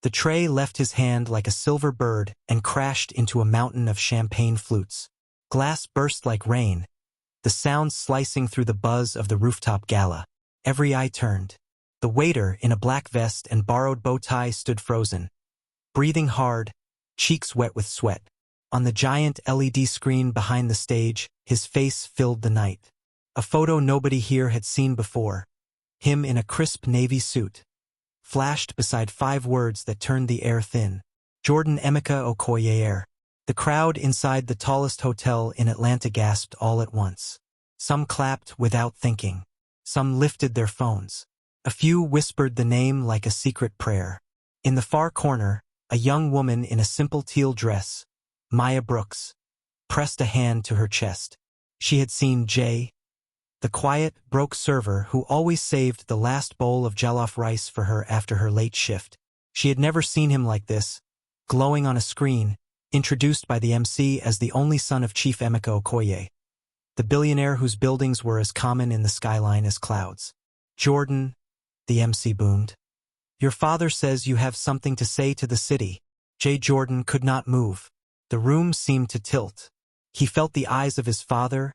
The tray left his hand like a silver bird and crashed into a mountain of champagne flutes. Glass burst like rain, the sound slicing through the buzz of the rooftop gala. Every eye turned. The waiter, in a black vest and borrowed bow tie, stood frozen, breathing hard, cheeks wet with sweat. On the giant LED screen behind the stage, his face filled the night. A photo nobody here had seen before. Him in a crisp navy suit. Flashed beside 5 words that turned the air thin. Jordan Emeka Okoye. The crowd inside the tallest hotel in Atlanta gasped all at once. Some clapped without thinking. Some lifted their phones. A few whispered the name like a secret prayer. In the far corner, a young woman in a simple teal dress, Maya Brooks, pressed a hand to her chest. She had seen Jay, the quiet, broke server who always saved the last bowl of jollof rice for her after her late shift. She had never seen him like this, glowing on a screen, introduced by the MC as the only son of Chief Emeka Okoye, the billionaire whose buildings were as common in the skyline as clouds. Jordan, the MC boomed. Your father says you have something to say to the city. Jay Jordan could not move. The room seemed to tilt. He felt the eyes of his father,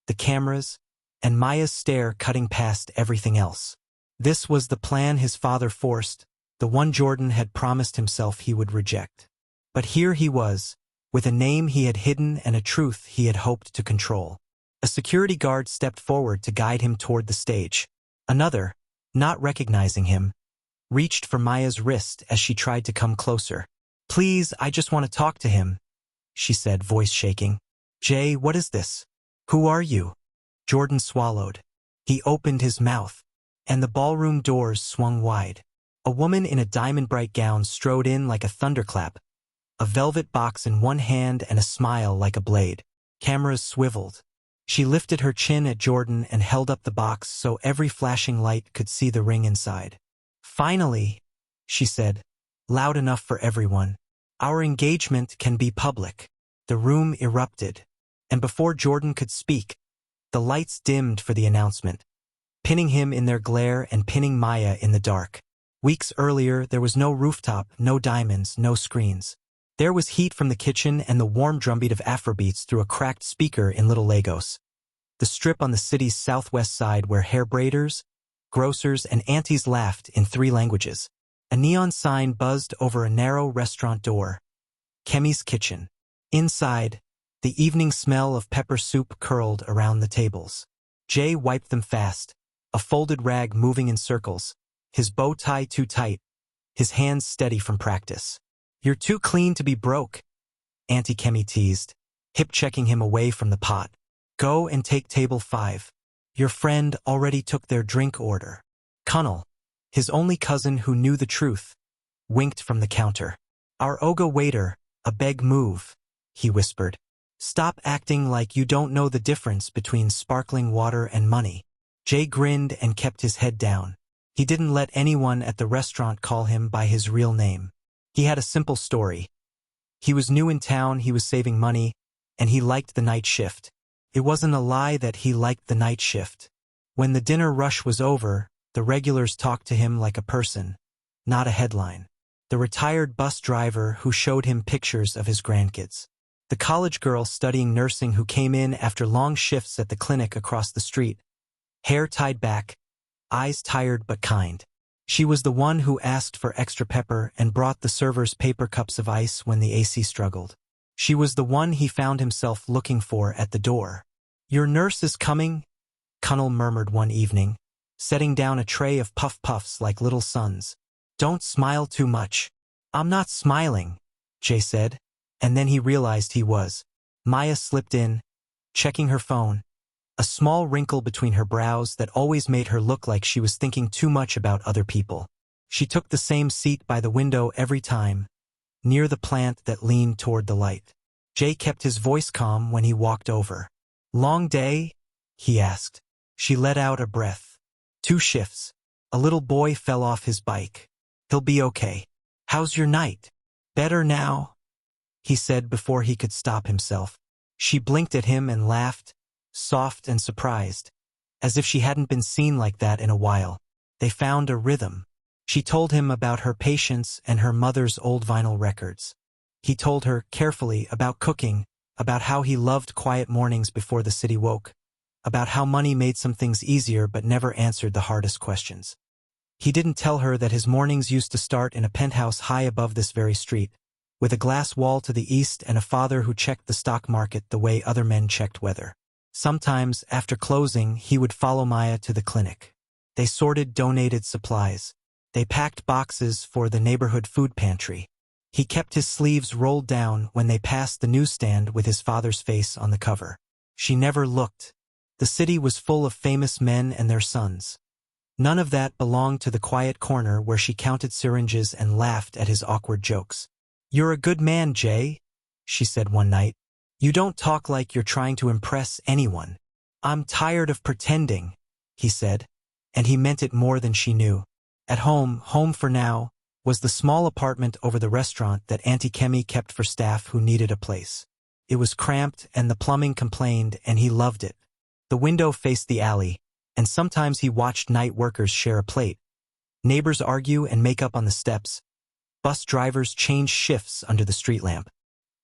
the cameras, and Maya's stare cutting past everything else. This was the plan his father forced, the one Jordan had promised himself he would reject. But here he was, with a name he had hidden and a truth he had hoped to control. A security guard stepped forward to guide him toward the stage. Another, not recognizing him, reached for Maya's wrist as she tried to come closer. Please, I just want to talk to him, she said, voice shaking. Jay, what is this? Who are you? Jordan swallowed. He opened his mouth, and the ballroom doors swung wide. A woman in a diamond-bright gown strode in like a thunderclap, a velvet box in one hand and a smile like a blade. Cameras swiveled. She lifted her chin at Jordan and held up the box so every flashing light could see the ring inside. Finally, she said, loud enough for everyone. Our engagement can be public. The room erupted, and before Jordan could speak, the lights dimmed for the announcement, pinning him in their glare and pinning Maya in the dark. Weeks earlier, there was no rooftop, no diamonds, no screens. There was heat from the kitchen and the warm drumbeat of Afrobeats through a cracked speaker in Little Lagos, the strip on the city's southwest side where hair braiders, grocers, and aunties laughed in 3 languages. A neon sign buzzed over a narrow restaurant door. Kemi's Kitchen. Inside, the evening smell of pepper soup curled around the tables. Jay wiped them fast, a folded rag moving in circles, his bow tie too tight, his hands steady from practice. You're too clean to be broke, Auntie Kemi teased, hip-checking him away from the pot. Go and take table 5. Your friend already took their drink order. Kunnel, his only cousin who knew the truth, winked from the counter. Our Oga waiter, a beg move, he whispered. Stop acting like you don't know the difference between sparkling water and money. Jay grinned and kept his head down. He didn't let anyone at the restaurant call him by his real name. He had a simple story. He was new in town, he was saving money, and he liked the night shift. It wasn't a lie that he liked the night shift. When the dinner rush was over, the regulars talked to him like a person, not a headline. The retired bus driver who showed him pictures of his grandkids. The college girl studying nursing who came in after long shifts at the clinic across the street. Hair tied back, eyes tired but kind. She was the one who asked for extra pepper and brought the servers paper cups of ice when the AC struggled. She was the one he found himself looking for at the door. Your nurse is coming, Kunnel murmured one evening, setting down a tray of puff-puffs like little suns. Don't smile too much. I'm not smiling, Jay said, and then he realized he was. Maya slipped in, checking her phone, a small wrinkle between her brows that always made her look like she was thinking too much about other people. She took the same seat by the window every time, near the plant that leaned toward the light. Jay kept his voice calm when he walked over. Long day? He asked. She let out a breath. 2 shifts. A little boy fell off his bike. He'll be okay. How's your night? Better now? He said before he could stop himself. She blinked at him and laughed, soft and surprised, as if she hadn't been seen like that in a while. They found a rhythm. She told him about her patients and her mother's old vinyl records. He told her, carefully, about cooking, about how he loved quiet mornings before the city woke, about how money made some things easier but never answered the hardest questions. He didn't tell her that his mornings used to start in a penthouse high above this very street, with a glass wall to the east and a father who checked the stock market the way other men checked weather. Sometimes, after closing, he would follow Maya to the clinic. They sorted donated supplies. They packed boxes for the neighborhood food pantry. He kept his sleeves rolled down when they passed the newsstand with his father's face on the cover. She never looked. The city was full of famous men and their sons. None of that belonged to the quiet corner where she counted syringes and laughed at his awkward jokes. "You're a good man, Jay," she said one night. "You don't talk like you're trying to impress anyone." "I'm tired of pretending," he said, and he meant it more than she knew. At home for now, was the small apartment over the restaurant that Auntie Kemi kept for staff who needed a place. It was cramped and the plumbing complained, and he loved it. The window faced the alley, and sometimes he watched night workers share a plate, neighbors argue and make up on the steps, bus drivers change shifts under the street lamp.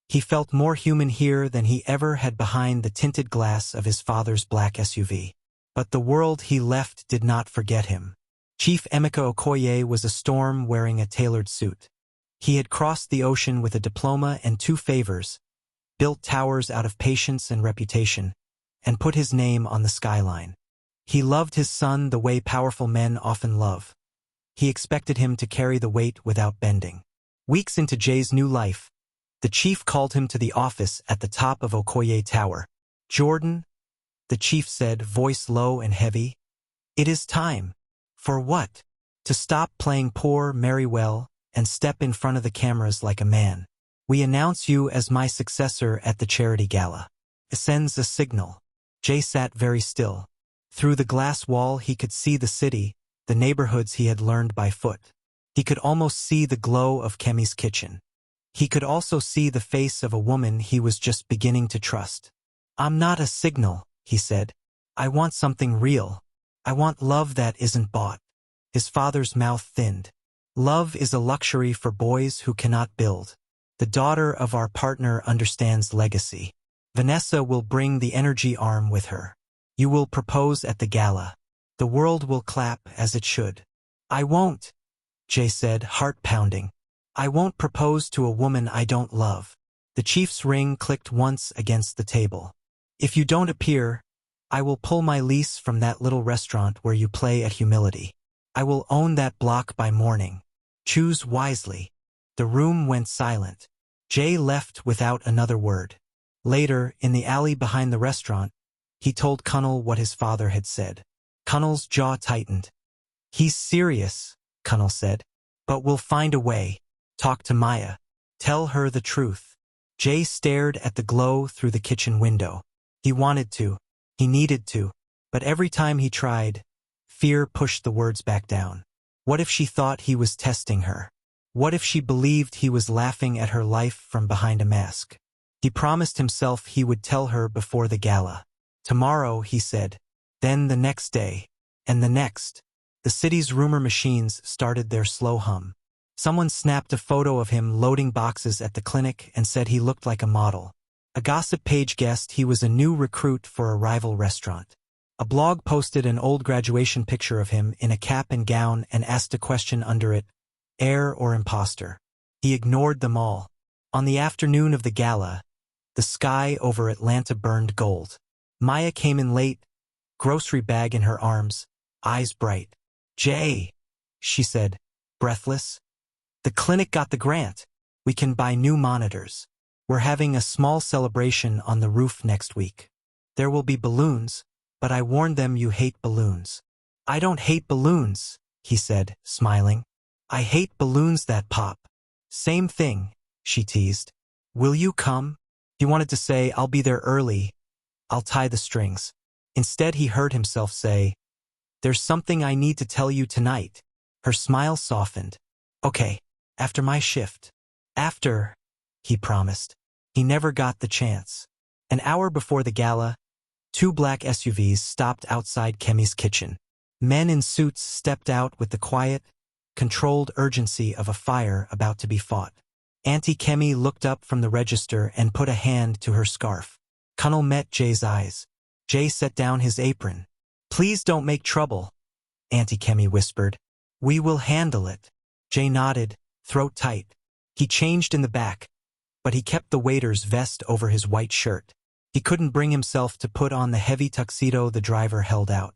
He felt more human here than he ever had behind the tinted glass of his father's black SUV. But the world he left did not forget him. Chief Emeka Okoye was a storm wearing a tailored suit. He had crossed the ocean with a diploma and 2 favors, built towers out of patience and reputation, and put his name on the skyline. He loved his son the way powerful men often love. He expected him to carry the weight without bending. Weeks into Jay's new life, the chief called him to the office at the top of Okoye Tower. "Jordan," the chief said, voice low and heavy, "it is time." "For what?" "To stop playing poor, marry well, and step in front of the cameras like a man. We announce you as my successor at the charity gala." It sends a signal. Jay sat very still. Through the glass wall he could see the city, the neighborhoods he had learned by foot. He could almost see the glow of Kemi's kitchen. He could also see the face of a woman he was just beginning to trust. "I'm not a signal," he said. "I want something real. I want love that isn't bought." His father's mouth thinned. "Love is a luxury for boys who cannot build. The daughter of our partner understands legacy. Vanessa will bring the energy arm with her. You will propose at the gala. The world will clap as it should." "I won't," Jay said, heart pounding. "I won't propose to a woman I don't love." The chief's ring clicked once against the table. "If you don't appear, I will pull my lease from that little restaurant where you play at humility. I will own that block by morning. Choose wisely." The room went silent. Jay left without another word. Later, in the alley behind the restaurant, he told Kunnel what his father had said. Kunnel's jaw tightened. "He's serious," Kunnel said. "But we'll find a way. Talk to Maya. Tell her the truth." Jay stared at the glow through the kitchen window. He wanted to. He needed to. But every time he tried, fear pushed the words back down. What if she thought he was testing her? What if she believed he was laughing at her life from behind a mask? He promised himself he would tell her before the gala. "Tomorrow," he said. Then the next day. And the next. The city's rumor machines started their slow hum. Someone snapped a photo of him loading boxes at the clinic and said he looked like a model. A gossip page guessed he was a new recruit for a rival restaurant. A blog posted an old graduation picture of him in a cap and gown and asked a question under it, heir or imposter. He ignored them all. On the afternoon of the gala, the sky over Atlanta burned gold. Maya came in late, grocery bag in her arms, eyes bright. "Jay," she said, breathless. "The clinic got the grant. We can buy new monitors. We're having a small celebration on the roof next week. There will be balloons, but I warned them you hate balloons." "I don't hate balloons," he said, smiling. "I hate balloons that pop." "Same thing," she teased. "Will you come?" He wanted to say, "I'll be there early. I'll tie the strings." Instead he heard himself say, "There's something I need to tell you tonight." Her smile softened. "Okay, after my shift." "After," he promised. He never got the chance. An hour before the gala, 2 black SUVs stopped outside Kemi's kitchen. Men in suits stepped out with the quiet, controlled urgency of a fire about to be fought. Auntie Kemi looked up from the register and put a hand to her scarf. Cunnel met Jay's eyes. Jay set down his apron. "Please don't make trouble," Auntie Kemi whispered. "We will handle it." Jay nodded, throat tight. He changed in the back, but he kept the waiter's vest over his white shirt. He couldn't bring himself to put on the heavy tuxedo the driver held out.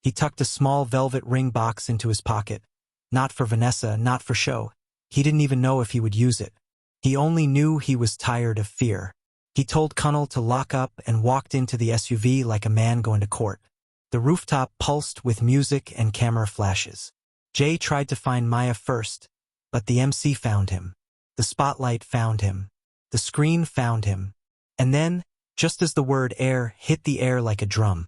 He tucked a small velvet ring box into his pocket. Not for Vanessa, not for show. He didn't even know if he would use it. He only knew he was tired of fear. He told Cunnel to lock up and walked into the SUV like a man going to court. The rooftop pulsed with music and camera flashes. Jay tried to find Maya first, but the MC found him. The spotlight found him. The screen found him. And then, just as the word air hit the air like a drum,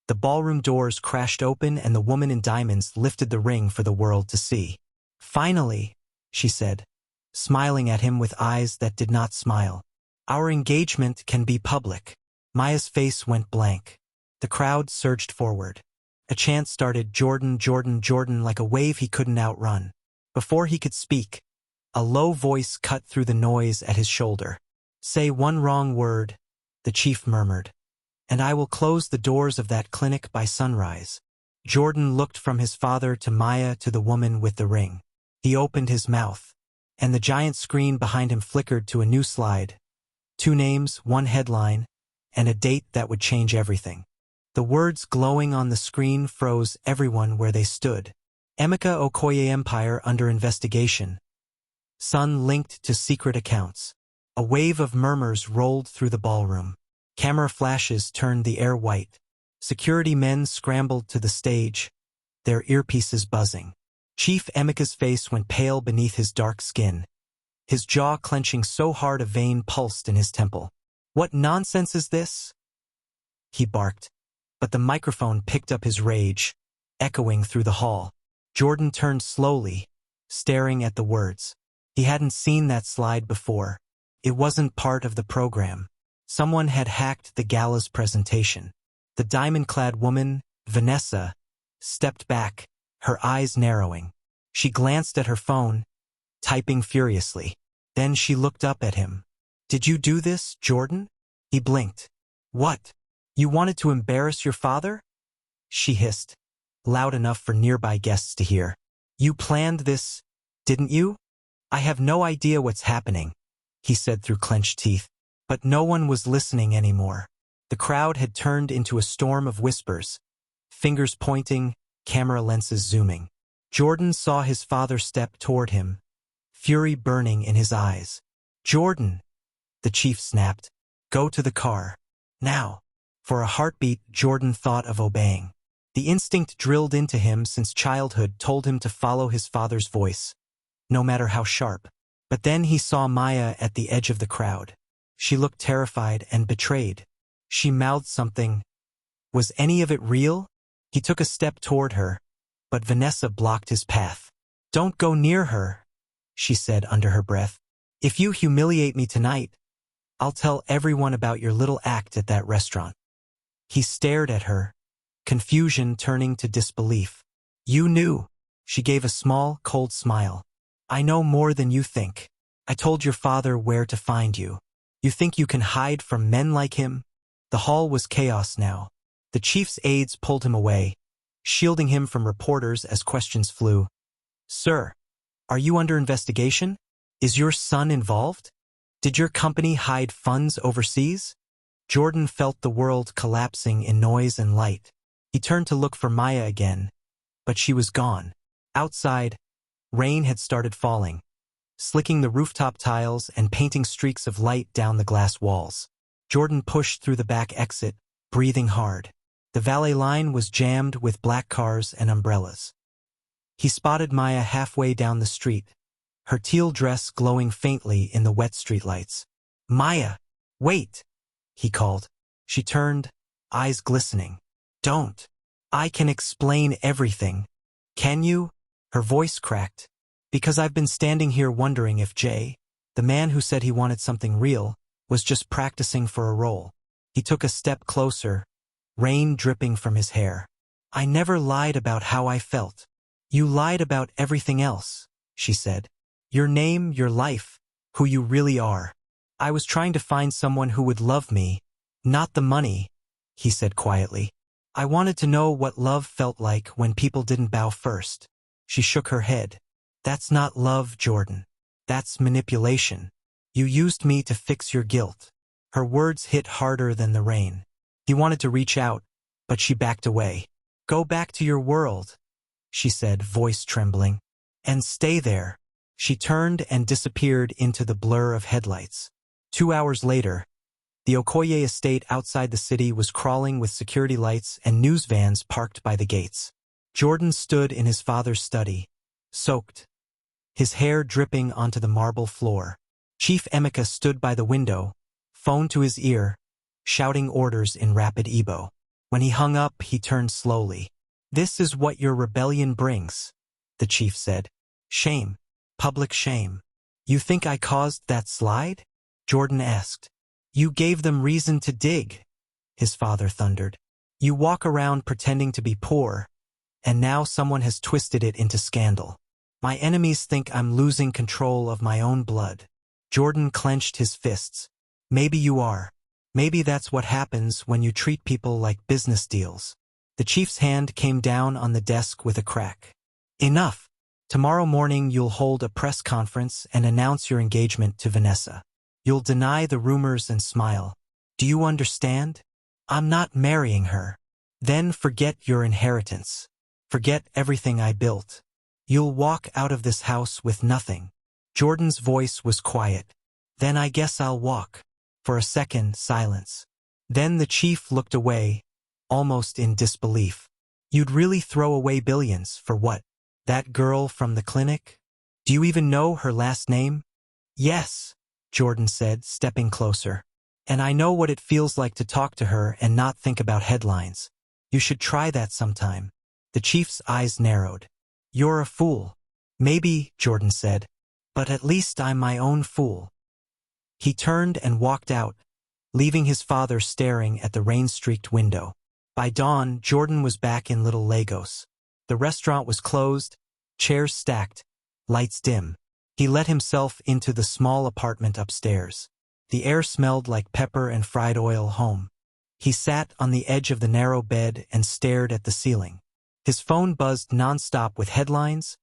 the ballroom doors crashed open and the woman in diamonds lifted the ring for the world to see. "Finally," she said, smiling at him with eyes that did not smile. "Our engagement can be public." Maya's face went blank. The crowd surged forward. A chant started, "Jordan, Jordan, Jordan," like a wave he couldn't outrun. Before he could speak, a low voice cut through the noise at his shoulder. "Say one wrong word," the chief murmured, "and I will close the doors of that clinic by sunrise." Jordan looked from his father to Maya to the woman with the ring. He opened his mouth, and the giant screen behind him flickered to a new slide. 2 names, 1 headline, and a date that would change everything. The words glowing on the screen froze everyone where they stood. Emeka Okoye Empire under investigation. Son linked to secret accounts. A wave of murmurs rolled through the ballroom. Camera flashes turned the air white. Security men scrambled to the stage, their earpieces buzzing. Chief Emeka's face went pale beneath his dark skin, his jaw clenching so hard a vein pulsed in his temple. "What nonsense is this?" he barked. But the microphone picked up his rage, echoing through the hall. Jordan turned slowly, staring at the words. He hadn't seen that slide before. It wasn't part of the program. Someone had hacked the gala's presentation. The diamond-clad woman, Vanessa, stepped back, her eyes narrowing. She glanced at her phone, typing furiously. Then she looked up at him. "Did you do this, Jordan?" He blinked. "What? You wanted to embarrass your father?" she hissed, loud enough for nearby guests to hear. "You planned this, didn't you?" "I have no idea what's happening," he said through clenched teeth. But no one was listening anymore. The crowd had turned into a storm of whispers, fingers pointing, camera lenses zooming. Jordan saw his father step toward him, fury burning in his eyes. "Jordan," the chief snapped, "go to the car. Now." For a heartbeat, Jordan thought of obeying. The instinct drilled into him since childhood told him to follow his father's voice, no matter how sharp. But then he saw Maya at the edge of the crowd. She looked terrified and betrayed. She mouthed something. Was any of it real? He took a step toward her, but Vanessa blocked his path. "Don't go near her," she said under her breath. "If you humiliate me tonight, I'll tell everyone about your little act at that restaurant." He stared at her, confusion turning to disbelief. "You knew." She gave a small, cold smile. "I know more than you think. I told your father where to find you. You think you can hide from men like him?" The hall was chaos now. The chief's aides pulled him away, shielding him from reporters as questions flew. "Sir, are you under investigation? Is your son involved? Did your company hide funds overseas?" Jordan felt the world collapsing in noise and light. He turned to look for Maya again, but she was gone. Outside, rain had started falling, slicking the rooftop tiles and painting streaks of light down the glass walls. Jordan pushed through the back exit, breathing hard. The valet line was jammed with black cars and umbrellas. He spotted Maya halfway down the street, her teal dress glowing faintly in the wet streetlights. "Maya, wait!" he called. She turned, eyes glistening. "Don't. I can explain everything." "Can you?" Her voice cracked. "Because I've been standing here wondering if Jay, the man who said he wanted something real, was just practicing for a role." He took a step closer, rain dripping from his hair. "I never lied about how I felt. You lied about everything else, she said. Your name, your life, who you really are. I was trying to find someone who would love me, not the money, he said quietly. I wanted to know what love felt like when people didn't bow first. She shook her head. That's not love, Jordan. That's manipulation. You used me to fix your guilt. Her words hit harder than the rain. He wanted to reach out, but she backed away. Go back to your world, she said, voice trembling. And stay there. She turned and disappeared into the blur of headlights. 2 hours later, the Okoye estate outside the city was crawling with security lights and news vans parked by the gates. Jordan stood in his father's study, soaked, his hair dripping onto the marble floor. Chief Emeka stood by the window, phone to his ear, shouting orders in rapid Igbo. When he hung up, he turned slowly. This is what your rebellion brings, the chief said. Shame. Public shame. You think I caused that slide? Jordan asked. You gave them reason to dig, his father thundered. You walk around pretending to be poor, and now someone has twisted it into scandal. My enemies think I'm losing control of my own blood. Jordan clenched his fists. Maybe you are. Maybe that's what happens when you treat people like business deals. The chief's hand came down on the desk with a crack. Enough. Tomorrow morning you'll hold a press conference and announce your engagement to Vanessa. You'll deny the rumors and smile. Do you understand? I'm not marrying her. Then forget your inheritance. Forget everything I built. You'll walk out of this house with nothing. Jordan's voice was quiet. Then I guess I'll walk. For a second, silence. Then the chief looked away, almost in disbelief. You'd really throw away billions for what? That girl from the clinic? Do you even know her last name? Yes, Jordan said, stepping closer. And I know what it feels like to talk to her and not think about headlines. You should try that sometime. The chief's eyes narrowed. You're a fool. Maybe, Jordan said, but at least I'm my own fool. He turned and walked out, leaving his father staring at the rain-streaked window. By dawn, Jordan was back in Little Lagos. The restaurant was closed, chairs stacked, lights dim. He let himself into the small apartment upstairs. The air smelled like pepper and fried oil home. He sat on the edge of the narrow bed and stared at the ceiling. His phone buzzed nonstop with headlines,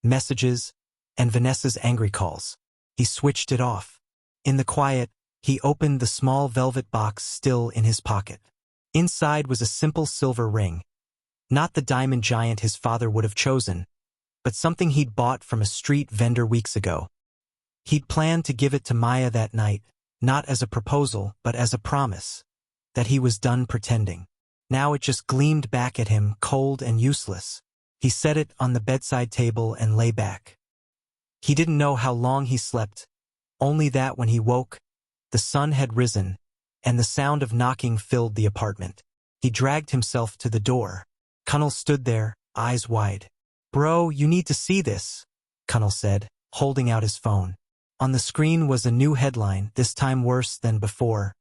messages, and Vanessa's angry calls. He switched it off. In the quiet, he opened the small velvet box still in his pocket. Inside was a simple silver ring. Not the diamond giant his father would have chosen, but something he'd bought from a street vendor weeks ago. He'd planned to give it to Maya that night, not as a proposal, but as a promise, that he was done pretending. Now it just gleamed back at him, cold and useless. He set it on the bedside table and lay back. He didn't know how long he slept, only that when he woke, the sun had risen, and the sound of knocking filled the apartment. He dragged himself to the door. Cunnell stood there, eyes wide. Bro, you need to see this, Cunnell said, holding out his phone. On the screen was a new headline, this time worse than before.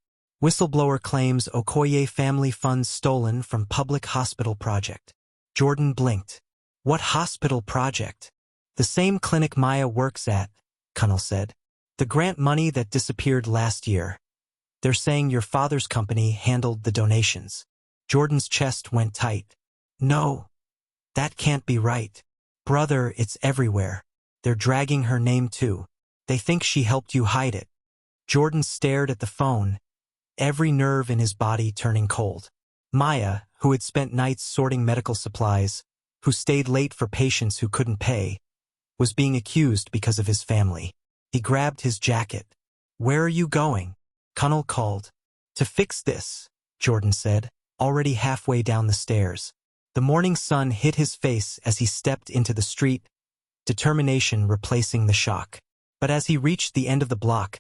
Whistleblower claims Okoye family funds stolen from public hospital project. Jordan blinked. What hospital project? The same clinic Maya works at, Cunnell said. The grant money that disappeared last year. They're saying your father's company handled the donations. Jordan's chest went tight. No, that can't be right. Brother, it's everywhere. They're dragging her name too. They think she helped you hide it. Jordan stared at the phone, every nerve in his body turning cold. Maya, who had spent nights sorting medical supplies, who stayed late for patients who couldn't pay, was being accused because of his family. He grabbed his jacket. Where are you going? Cunnell called. To fix this, Jordan said, already halfway down the stairs. The morning sun hit his face as he stepped into the street, determination replacing the shock. But as he reached the end of the block,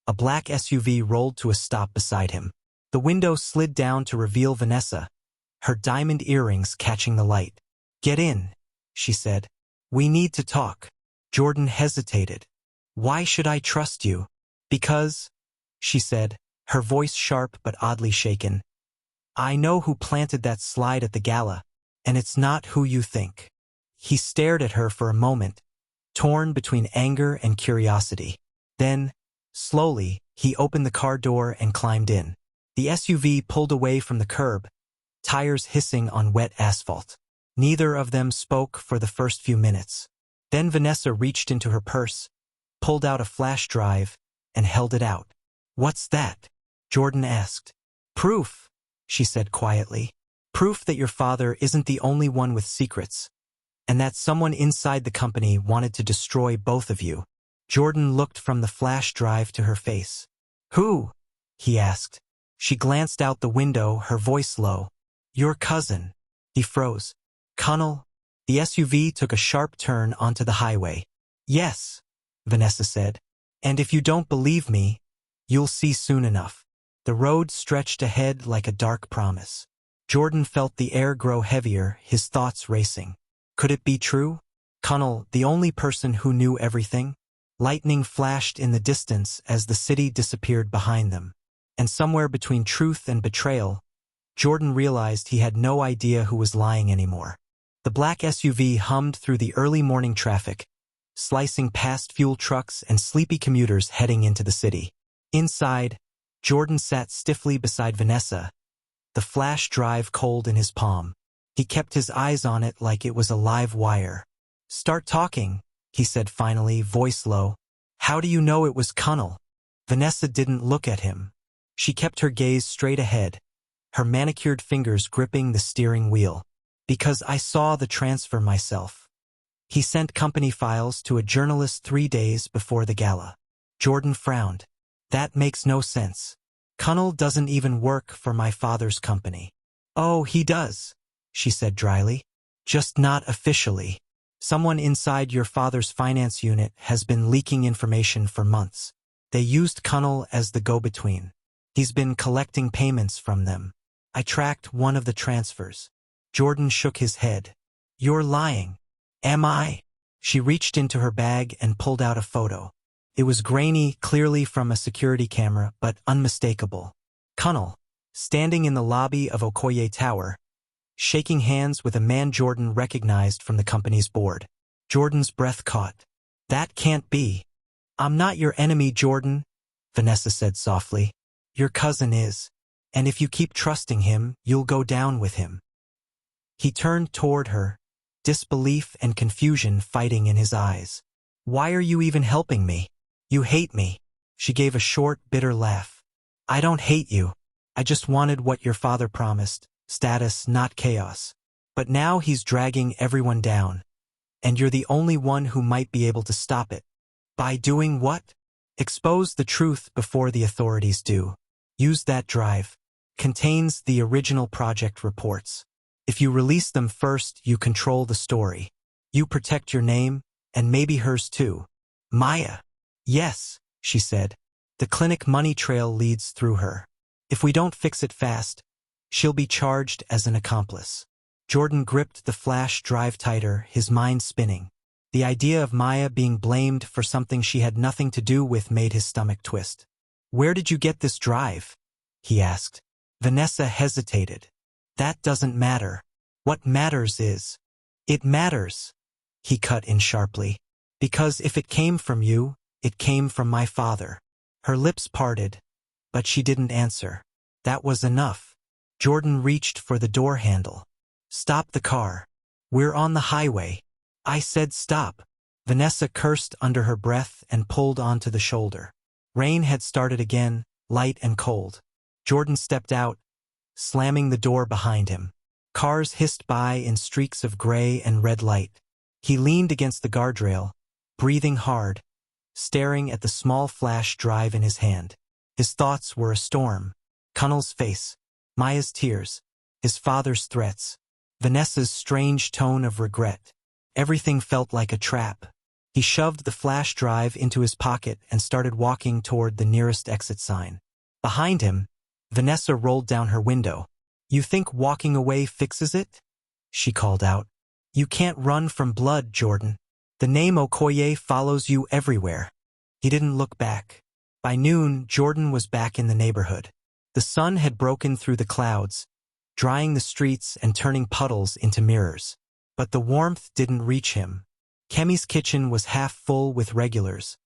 a black SUV rolled to a stop beside him. The window slid down to reveal Vanessa, her diamond earrings catching the light. Get in, she said. We need to talk. Jordan hesitated. Why should I trust you? Because, she said, her voice sharp but oddly shaken. I know who planted that slide at the gala, and it's not who you think. He stared at her for a moment, torn between anger and curiosity. Then, slowly, he opened the car door and climbed in. The SUV pulled away from the curb, tires hissing on wet asphalt. Neither of them spoke for the first few minutes. Then Vanessa reached into her purse, pulled out a flash drive, and held it out. "What's that?" Jordan asked. "Proof," she said quietly. "Proof that your father isn't the only one with secrets, and that someone inside the company wanted to destroy both of you." Jordan looked from the flash drive to her face. "Who?" he asked. She glanced out the window, her voice low. "Your cousin." He froze. "Connell?" The SUV took a sharp turn onto the highway. "Yes," Vanessa said. "And if you don't believe me, you'll see soon enough." The road stretched ahead like a dark promise. Jordan felt the air grow heavier, his thoughts racing. Could it be true? Connell, the only person who knew everything? Lightning flashed in the distance as the city disappeared behind them. And somewhere between truth and betrayal, Jordan realized he had no idea who was lying anymore. The black SUV hummed through the early morning traffic, slicing past fuel trucks and sleepy commuters heading into the city. Inside, Jordan sat stiffly beside Vanessa, the flash drive cold in his palm. He kept his eyes on it like it was a live wire. "Start talking," he said finally, voice low. "How do you know it was Connell?" Vanessa didn't look at him. She kept her gaze straight ahead, her manicured fingers gripping the steering wheel. "Because I saw the transfer myself. He sent company files to a journalist 3 days before the gala." Jordan frowned. "That makes no sense. Connell doesn't even work for my father's company." "Oh, he does," she said dryly. "Just not officially. Someone inside your father's finance unit has been leaking information for months. They used Connell as the go-between. He's been collecting payments from them. I tracked one of the transfers." Jordan shook his head. "You're lying." "Am I?" She reached into her bag and pulled out a photo. It was grainy, clearly from a security camera, but unmistakable. Connell, standing in the lobby of Okoye Tower, shaking hands with a man Jordan recognized from the company's board. Jordan's breath caught. "That can't be." "I'm not your enemy, Jordan," Vanessa said softly. "Your cousin is. And if you keep trusting him, you'll go down with him." He turned toward her, disbelief and confusion fighting in his eyes. "Why are you even helping me? You hate me." She gave a short, bitter laugh. "I don't hate you. I just wanted what your father promised, status, not chaos. But now he's dragging everyone down. And you're the only one who might be able to stop it." "By doing what?" "Expose the truth before the authorities do. Use that drive. Contains the original project reports. If you release them first, you control the story. You protect your name, and maybe hers too." "Maya." "Yes," she said. "The clinic money trail leads through her. If we don't fix it fast, she'll be charged as an accomplice." Jordan gripped the flash drive tighter, his mind spinning. The idea of Maya being blamed for something she had nothing to do with made his stomach twist. "Where did you get this drive?" he asked. Vanessa hesitated. "That doesn't matter. What matters is—" "It matters," he cut in sharply. "Because if it came from you, it came from my father." Her lips parted, but she didn't answer. That was enough. Jordan reached for the door handle. "Stop the car. We're on the highway." "I said stop." Vanessa cursed under her breath and pulled onto the shoulder. Rain had started again, light and cold. Jordan stepped out, slamming the door behind him. Cars hissed by in streaks of gray and red light. He leaned against the guardrail, breathing hard, staring at the small flash drive in his hand. His thoughts were a storm. Connell's face, Maya's tears, his father's threats, Vanessa's strange tone of regret. Everything felt like a trap. He shoved the flash drive into his pocket and started walking toward the nearest exit sign. Behind him, Vanessa rolled down her window. "You think walking away fixes it?" she called out. "You can't run from blood, Jordan. The name Okoye follows you everywhere." He didn't look back. By noon, Jordan was back in the neighborhood. The sun had broken through the clouds, drying the streets and turning puddles into mirrors. But the warmth didn't reach him. Kemi's kitchen was half full with regulars,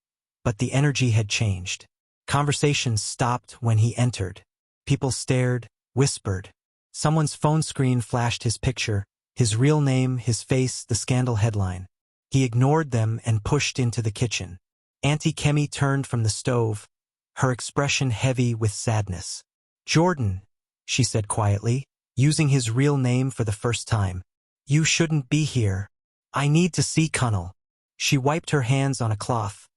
but the energy had changed. Conversations stopped when he entered. People stared, whispered. Someone's phone screen flashed his picture, his real name, his face, the scandal headline. He ignored them and pushed into the kitchen. Auntie Kemi turned from the stove, her expression heavy with sadness. "Jordan," she said quietly, using his real name for the first time. "You shouldn't be here. I need to see Cunnel." She wiped her hands on a cloth,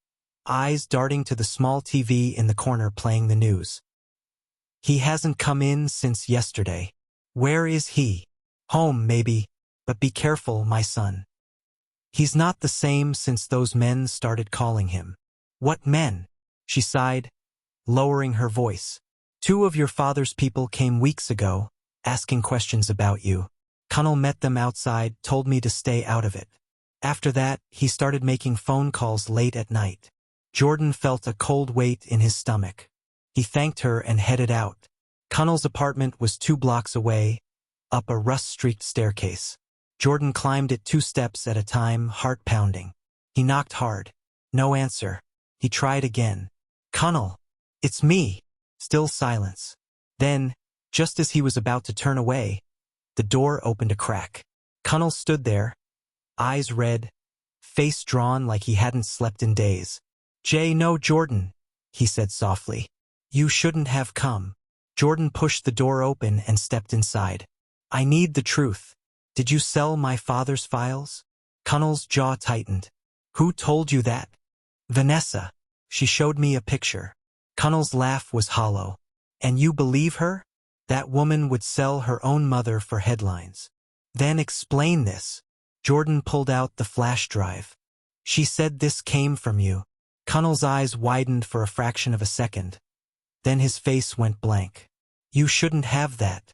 eyes darting to the small TV in the corner playing the news. "He hasn't come in since yesterday. Where is he? Home, maybe, but be careful, my son. He's not the same since those men started calling him." "What men?" she sighed, lowering her voice. "Two of your father's people came weeks ago, asking questions about you. Cunnel met them outside, told me to stay out of it. After that, he started making phone calls late at night." Jordan felt a cold weight in his stomach. He thanked her and headed out. Cunnel's apartment was 2 blocks away, up a rust-streaked staircase. Jordan climbed it 2 steps at a time, heart pounding. He knocked hard. No answer. He tried again. "Cunnel, it's me." Still silence. Then, just as he was about to turn away, the door opened a crack. Cunnel stood there, eyes red, face drawn like he hadn't slept in days. "No, Jordan," he said softly. "You shouldn't have come." Jordan pushed the door open and stepped inside. "I need the truth. Did you sell my father's files?" Cunnel's jaw tightened. "Who told you that?" "Vanessa. She showed me a picture." Cunnel's laugh was hollow. "And you believe her? That woman would sell her own mother for headlines." "Then explain this." Jordan pulled out the flash drive. "She said this came from you." Cunnel's eyes widened for a fraction of a second. Then his face went blank. "You shouldn't have that."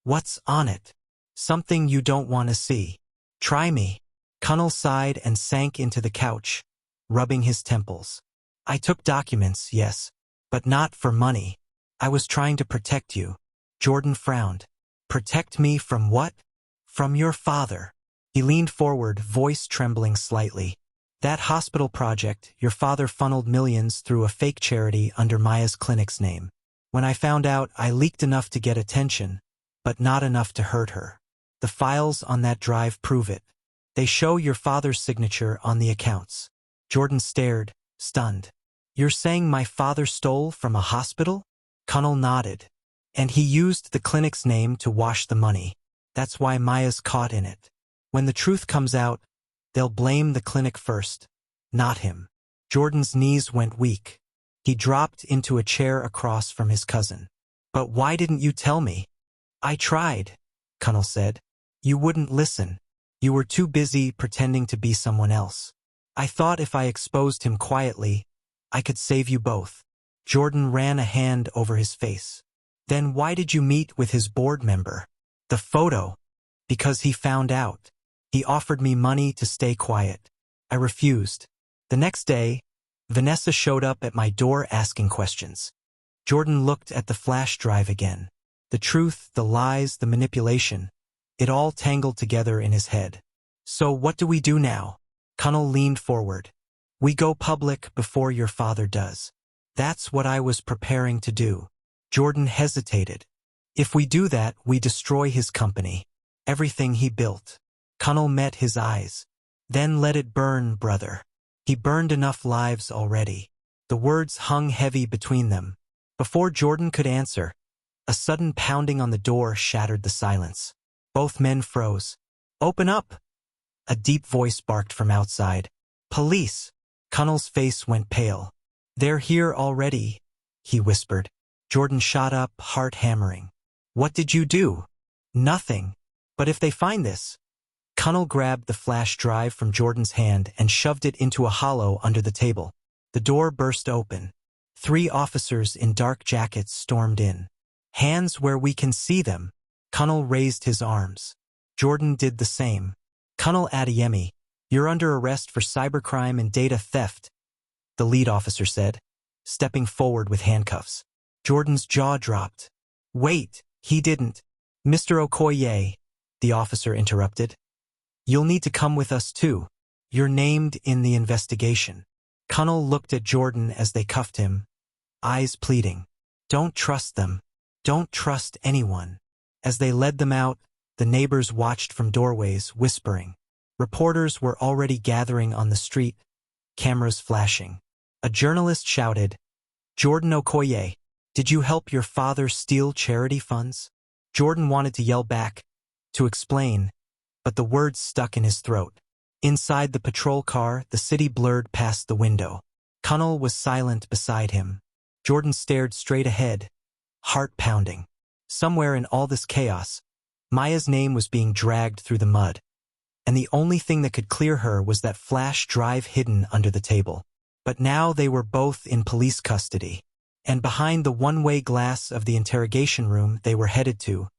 "What's on it?" "Something you don't want to see." "Try me." Cunnel sighed and sank into the couch, rubbing his temples. "I took documents, yes, but not for money. I was trying to protect you." Jordan frowned. "Protect me from what?" "From your father." He leaned forward, voice trembling slightly. "That hospital project, your father funneled millions through a fake charity under Maya's clinic's name. When I found out, I leaked enough to get attention, but not enough to hurt her. The files on that drive prove it. They show your father's signature on the accounts." Jordan stared, stunned. "You're saying my father stole from a hospital?" Cunnel nodded. "And he used the clinic's name to wash the money. That's why Maya's caught in it. When the truth comes out, they'll blame the clinic first, not him." Jordan's knees went weak. He dropped into a chair across from his cousin. "But why didn't you tell me?" "I tried," Cunnel said. "You wouldn't listen. You were too busy pretending to be someone else. I thought if I exposed him quietly, I could save you both." Jordan ran a hand over his face. "Then why did you meet with his board member?" "The photo." "Because he found out. He offered me money to stay quiet. I refused. The next day, Vanessa showed up at my door asking questions." Jordan looked at the flash drive again. The truth, the lies, the manipulation, it all tangled together in his head. "So what do we do now?" Cunnel leaned forward. "We go public before your father does." "That's what I was preparing to do." Jordan hesitated. "If we do that, we destroy his company. Everything he built." Cunnel met his eyes. "Then let it burn, brother. He burned enough lives already." The words hung heavy between them. Before Jordan could answer, a sudden pounding on the door shattered the silence. Both men froze. "Open up!" A deep voice barked from outside. "Police!" Cunnel's face went pale. "They're here already," he whispered. Jordan shot up, heart hammering. "What did you do?" "Nothing. But if they find this..." Cunnel grabbed the flash drive from Jordan's hand and shoved it into a hollow under the table. The door burst open. 3 officers in dark jackets stormed in. "Hands where we can see them." Cunnel raised his arms. Jordan did the same. "Cunnel Adeyemi, you're under arrest for cybercrime and data theft," the lead officer said, stepping forward with handcuffs. Jordan's jaw dropped. "Wait, he didn't." "Mr. Okoye," the officer interrupted. You'll need to come with us too. You're named in the investigation. Connell looked at Jordan as they cuffed him, eyes pleading. Don't trust them. Don't trust anyone. As they led them out, the neighbors watched from doorways, whispering. Reporters were already gathering on the street, cameras flashing. A journalist shouted, "Jordan Okoye, did you help your father steal charity funds?" Jordan wanted to yell back, to explain, but the words stuck in his throat. Inside the patrol car, the city blurred past the window. Connell was silent beside him. Jordan stared straight ahead, heart pounding. Somewhere in all this chaos, Maya's name was being dragged through the mud, and the only thing that could clear her was that flash drive hidden under the table. But now they were both in police custody, and behind the one-way glass of the interrogation room they were headed to,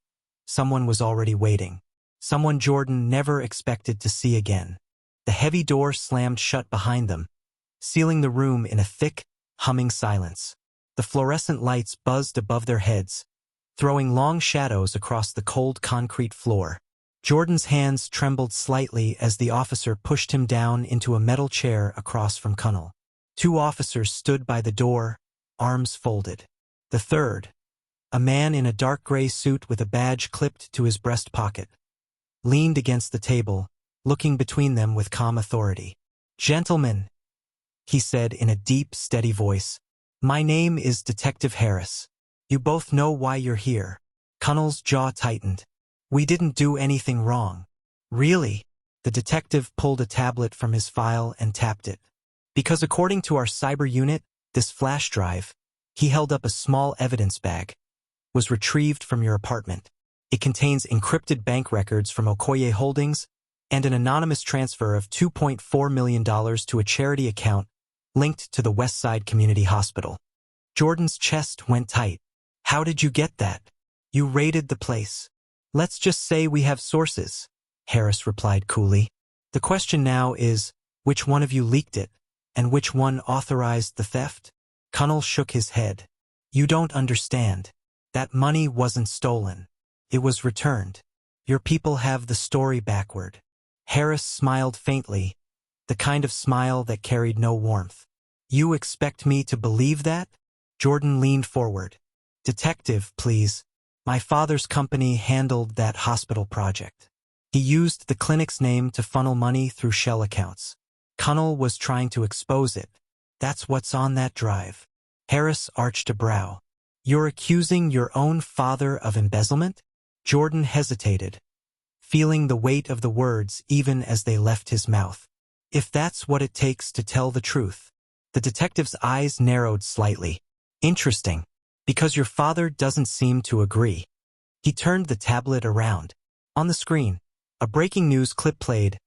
someone was already waiting. Someone Jordan never expected to see again. The heavy door slammed shut behind them, sealing the room in a thick, humming silence. The fluorescent lights buzzed above their heads, throwing long shadows across the cold concrete floor. Jordan's hands trembled slightly as the officer pushed him down into a metal chair across from Connell. 2 officers stood by the door, arms folded. The third, a man in a dark gray suit with a badge clipped to his breast pocket, leaned against the table, looking between them with calm authority. "Gentlemen," he said in a deep, steady voice, "my name is Detective Harris. You both know why you're here." Connell's jaw tightened. "We didn't do anything wrong." "Really?" The detective pulled a tablet from his file and tapped it. "Because according to our cyber unit, this flash drive," he held up a small evidence bag, "was retrieved from your apartment. It contains encrypted bank records from Okoye Holdings and an anonymous transfer of $2.4 million to a charity account linked to the Westside Community Hospital." Jordan's chest went tight. "How did you get that?" "You raided the place." "Let's just say we have sources," Harris replied coolly. "The question now is, which one of you leaked it, and which one authorized the theft?" Connell shook his head. "You don't understand. That money wasn't stolen. It was returned. Your people have the story backward." Harris smiled faintly, the kind of smile that carried no warmth. "You expect me to believe that?" Jordan leaned forward. "Detective, please. My father's company handled that hospital project. He used the clinic's name to funnel money through shell accounts. Connell was trying to expose it. That's what's on that drive." Harris arched a brow. "You're accusing your own father of embezzlement?" Jordan hesitated, feeling the weight of the words even as they left his mouth. "If that's what it takes to tell the truth." The detective's eyes narrowed slightly. "Interesting, because your father doesn't seem to agree." He turned the tablet around. On the screen, a breaking news clip played.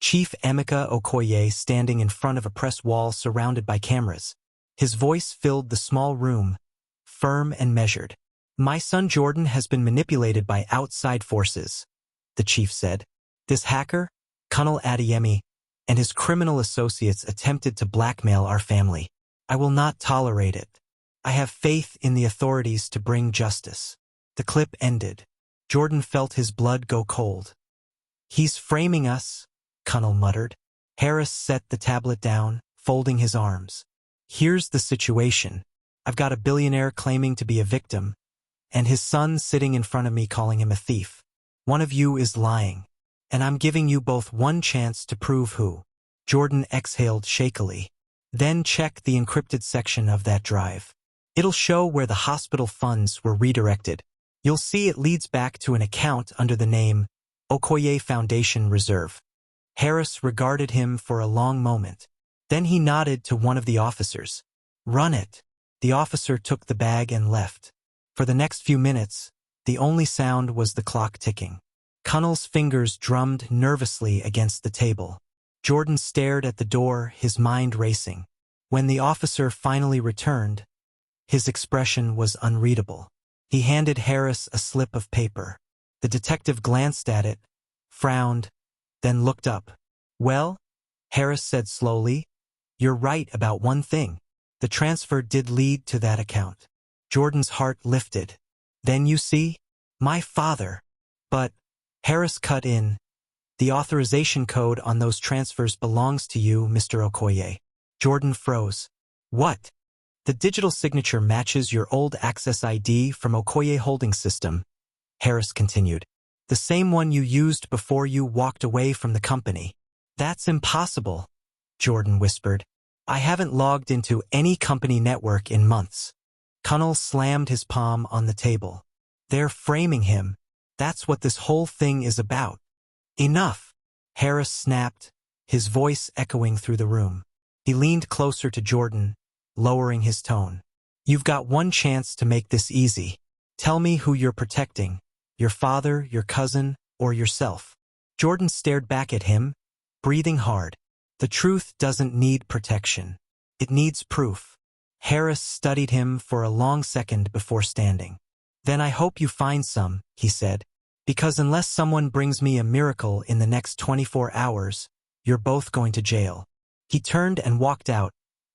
Chief Emeka Okoye standing in front of a press wall surrounded by cameras. His voice filled the small room, firm and measured. "My son Jordan has been manipulated by outside forces," the chief said. "This hacker, Connell Adeyemi, and his criminal associates attempted to blackmail our family. I will not tolerate it. I have faith in the authorities to bring justice." The clip ended. Jordan felt his blood go cold. "He's framing us," Connell muttered. Harris set the tablet down, folding his arms. "Here's the situation. I've got a billionaire claiming to be a victim, and his son sitting in front of me calling him a thief. One of you is lying, and I'm giving you both one chance to prove who." Jordan exhaled shakily. "Then check the encrypted section of that drive. It'll show where the hospital funds were redirected. You'll see it leads back to an account under the name Okoye Foundation Reserve." Harris regarded him for a long moment. Then he nodded to one of the officers. "Run it." The officer took the bag and left. For the next few minutes, the only sound was the clock ticking. Connell's fingers drummed nervously against the table. Jordan stared at the door, his mind racing. When the officer finally returned, his expression was unreadable. He handed Harris a slip of paper. The detective glanced at it, frowned, then looked up. "Well," Harris said slowly, "you're right about one thing. The transfer did lead to that account." Jordan's heart lifted. "Then you see, my father." But Harris cut in, The authorization code on those transfers belongs to you, Mr. Okoye. Jordan froze. What? The digital signature matches your old access ID from Okoye Holding System, Harris continued. The same one you used before you walked away from the company. That's impossible, Jordan whispered. I haven't logged into any company network in months. Connell slammed his palm on the table. They're framing him. That's what this whole thing is about. Enough, Harris snapped, his voice echoing through the room. He leaned closer to Jordan, lowering his tone. You've got one chance to make this easy. Tell me who you're protecting, your father, your cousin, or yourself. Jordan stared back at him, breathing hard. The truth doesn't need protection. It needs proof. Harris studied him for a long second before standing. Then I hope you find some, he said. Because unless someone brings me a miracle in the next 24 hours, you're both going to jail. He turned and walked out,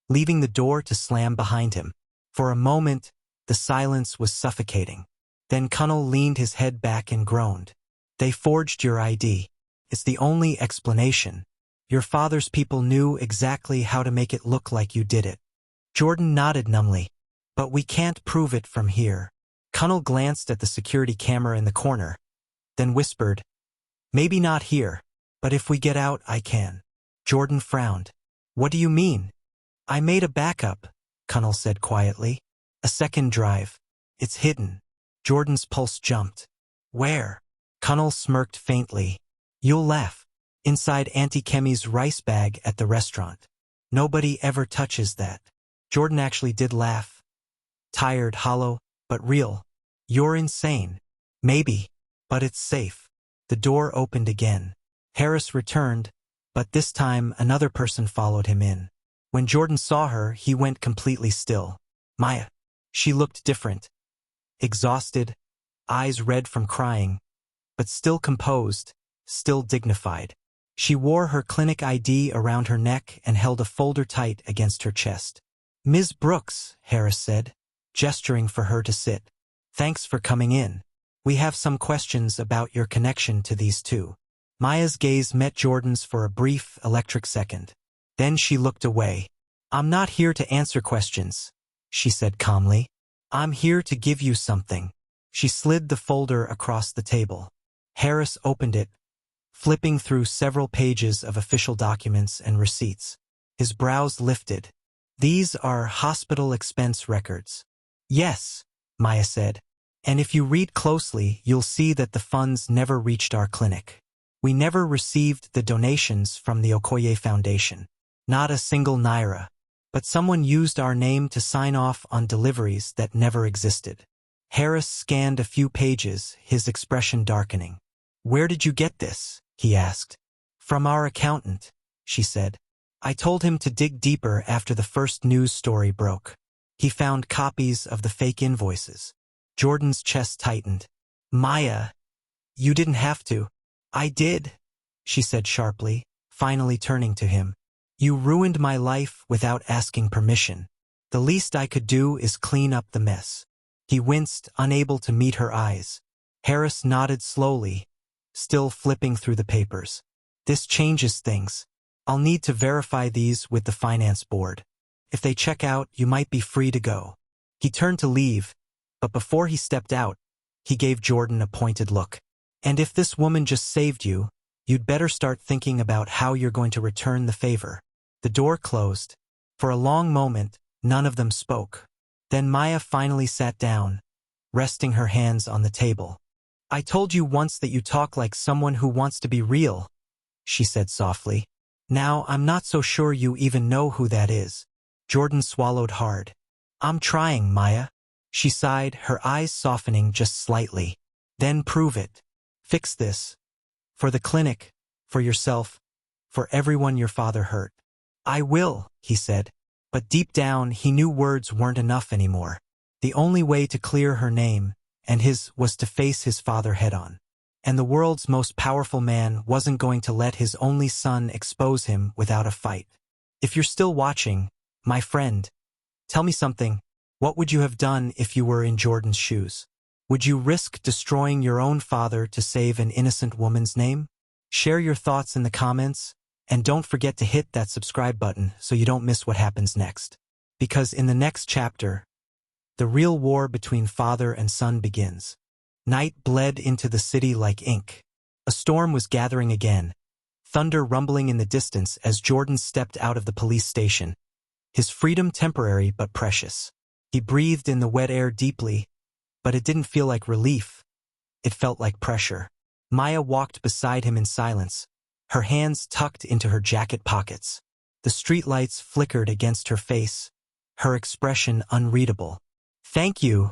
leaving the door to slam behind him. For a moment, the silence was suffocating. Then Connell leaned his head back and groaned. They forged your ID. It's the only explanation. Your father's people knew exactly how to make it look like you did it. Jordan nodded numbly. But we can't prove it from here. Connell glanced at the security camera in the corner, then whispered, Maybe not here, but if we get out, I can. Jordan frowned. What do you mean? I made a backup, Connell said quietly. A second drive. It's hidden. Jordan's pulse jumped. Where? Connell smirked faintly. You'll laugh. Inside Auntie Kemi's rice bag at the restaurant. Nobody ever touches that. Jordan actually did laugh. Tired, hollow, but real. You're insane. Maybe. But it's safe. The door opened again. Harris returned, but this time another person followed him in. When Jordan saw her, he went completely still. Maya. She looked different. Exhausted, eyes red from crying, but still composed, still dignified. She wore her clinic ID around her neck and held a folder tight against her chest. Ms. Brooks, Harris said, gesturing for her to sit. Thanks for coming in. We have some questions about your connection to these two. Maya's gaze met Jordan's for a brief, electric second. Then she looked away. I'm not here to answer questions, she said calmly. I'm here to give you something. She slid the folder across the table. Harris opened it, flipping through several pages of official documents and receipts. His brows lifted. These are hospital expense records. Yes, Maya said. And if you read closely, you'll see that the funds never reached our clinic. We never received the donations from the Okoye Foundation. Not a single naira. But someone used our name to sign off on deliveries that never existed. Harris scanned a few pages, his expression darkening. Where did you get this? He asked. From our accountant, she said. I told him to dig deeper after the first news story broke. He found copies of the fake invoices. Jordan's chest tightened. Maya, you didn't have to. I did, she said sharply, finally turning to him. You ruined my life without asking permission. The least I could do is clean up the mess. He winced, unable to meet her eyes. Harris nodded slowly, still flipping through the papers. This changes things. I'll need to verify these with the finance board. If they check out, you might be free to go. He turned to leave, but before he stepped out, he gave Jordan a pointed look. And if this woman just saved you, you'd better start thinking about how you're going to return the favor. The door closed. For a long moment, none of them spoke. Then Maya finally sat down, resting her hands on the table. I told you once that you talk like someone who wants to be real, she said softly. Now I'm not so sure you even know who that is. Jordan swallowed hard. I'm trying, Maya. She sighed, her eyes softening just slightly. Then prove it. Fix this. For the clinic, for yourself, for everyone your father hurt. I will, he said. But deep down, he knew words weren't enough anymore. The only way to clear her name, and his, was to face his father head-on. And the world's most powerful man wasn't going to let his only son expose him without a fight. If you're still watching, my friend, tell me something. What would you have done if you were in Jordan's shoes? Would you risk destroying your own father to save an innocent woman's name? Share your thoughts in the comments, and don't forget to hit that subscribe button so you don't miss what happens next. Because in the next chapter, the real war between father and son begins. Night bled into the city like ink. A storm was gathering again, thunder rumbling in the distance as Jordan stepped out of the police station. His freedom temporary but precious. He breathed in the wet air deeply, but it didn't feel like relief. It felt like pressure. Maya walked beside him in silence, her hands tucked into her jacket pockets. The streetlights flickered against her face, her expression unreadable. "Thank you,"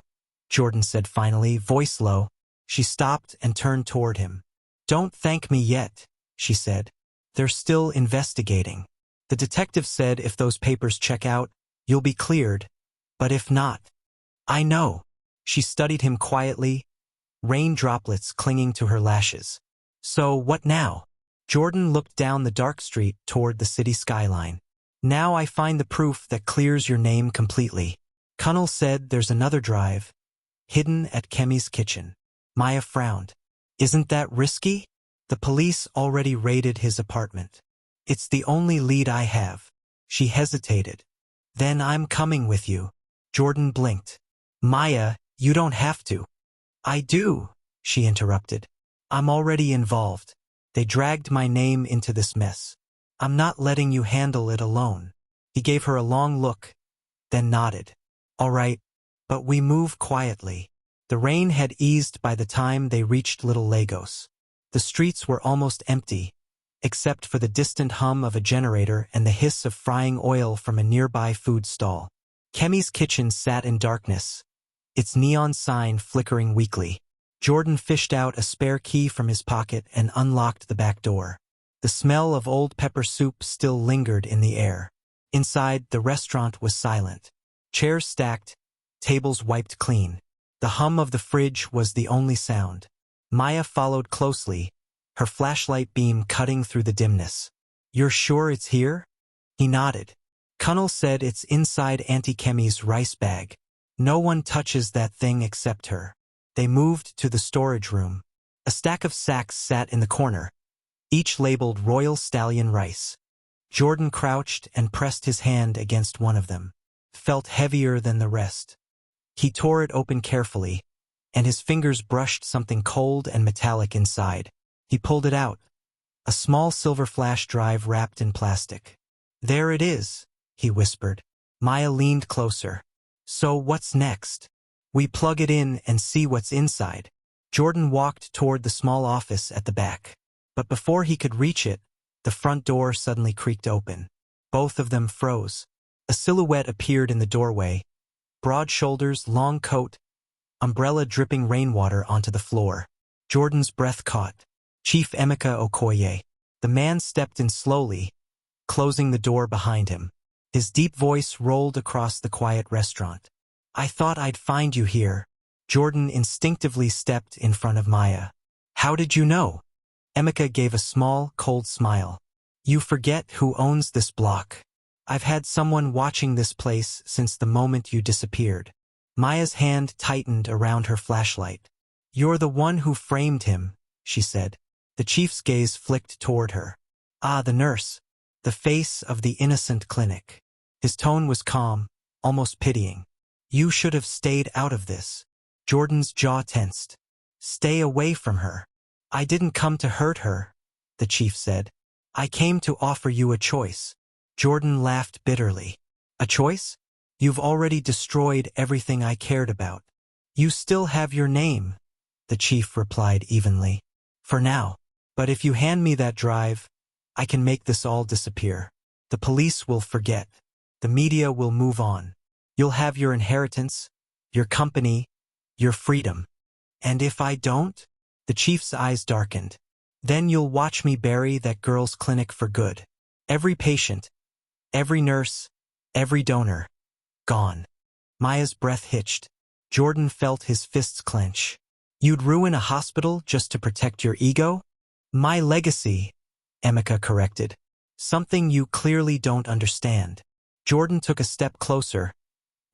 Jordan said finally, voice low. She stopped and turned toward him. "Don't thank me yet," she said. "They're still investigating. The detective said if those papers check out, you'll be cleared. But if not—" "I know." She studied him quietly, rain droplets clinging to her lashes. "So what now?" Jordan looked down the dark street toward the city skyline. "Now I find the proof that clears your name completely. Kunnel said there's another drive, hidden at Kemi's kitchen." Maya frowned. "Isn't that risky?" "The police already raided his apartment. It's the only lead I have." She hesitated. "Then I'm coming with you." Jordan blinked. "Maya, you don't have to." "I do," she interrupted. "I'm already involved. They dragged my name into this mess. I'm not letting you handle it alone." He gave her a long look, then nodded. "All right, but we move quietly." The rain had eased by the time they reached Little Lagos. The streets were almost empty, except for the distant hum of a generator and the hiss of frying oil from a nearby food stall. Kemi's kitchen sat in darkness, its neon sign flickering weakly. Jordan fished out a spare key from his pocket and unlocked the back door. The smell of old pepper soup still lingered in the air. Inside, the restaurant was silent. Chairs stacked, tables wiped clean. The hum of the fridge was the only sound. Maya followed closely, her flashlight beam cutting through the dimness. "You're sure it's here?" He nodded. "Kunnel said it's inside Auntie Kemi's rice bag. No one touches that thing except her." They moved to the storage room. A stack of sacks sat in the corner, each labeled Royal Stallion Rice. Jordan crouched and pressed his hand against one of them. Felt heavier than the rest. He tore it open carefully, and his fingers brushed something cold and metallic inside. He pulled it out, a small silver flash drive wrapped in plastic. "There it is," he whispered. Maya leaned closer. "So what's next?" "We plug it in and see what's inside." Jordan walked toward the small office at the back. But before he could reach it, the front door suddenly creaked open. Both of them froze. A silhouette appeared in the doorway. Broad shoulders, long coat, umbrella dripping rainwater onto the floor. Jordan's breath caught. Chief Emeka Okoye. The man stepped in slowly, closing the door behind him. His deep voice rolled across the quiet restaurant. "I thought I'd find you here." Jordan instinctively stepped in front of Maya. "How did you know?" Emeka gave a small, cold smile. "You forget who owns this block. I've had someone watching this place since the moment you disappeared." Maya's hand tightened around her flashlight. "You're the one who framed him," she said. The chief's gaze flicked toward her. "Ah, the nurse. The face of the innocent clinic." His tone was calm, almost pitying. "You should have stayed out of this." Jordan's jaw tensed. "Stay away from her." "I didn't come to hurt her," the chief said. "I came to offer you a choice." Jordan laughed bitterly. "A choice? You've already destroyed everything I cared about." "You still have your name," the chief replied evenly. "For now. But if you hand me that drive, I can make this all disappear. The police will forget. The media will move on. You'll have your inheritance, your company, your freedom. And if I don't?" The chief's eyes darkened. "Then you'll watch me bury that girl's clinic for good. Every patient, every nurse, every donor, gone." Maya's breath hitched. Jordan felt his fists clench. "You'd ruin a hospital just to protect your ego?" "My legacy," Emeka corrected. "Something you clearly don't understand." Jordan took a step closer,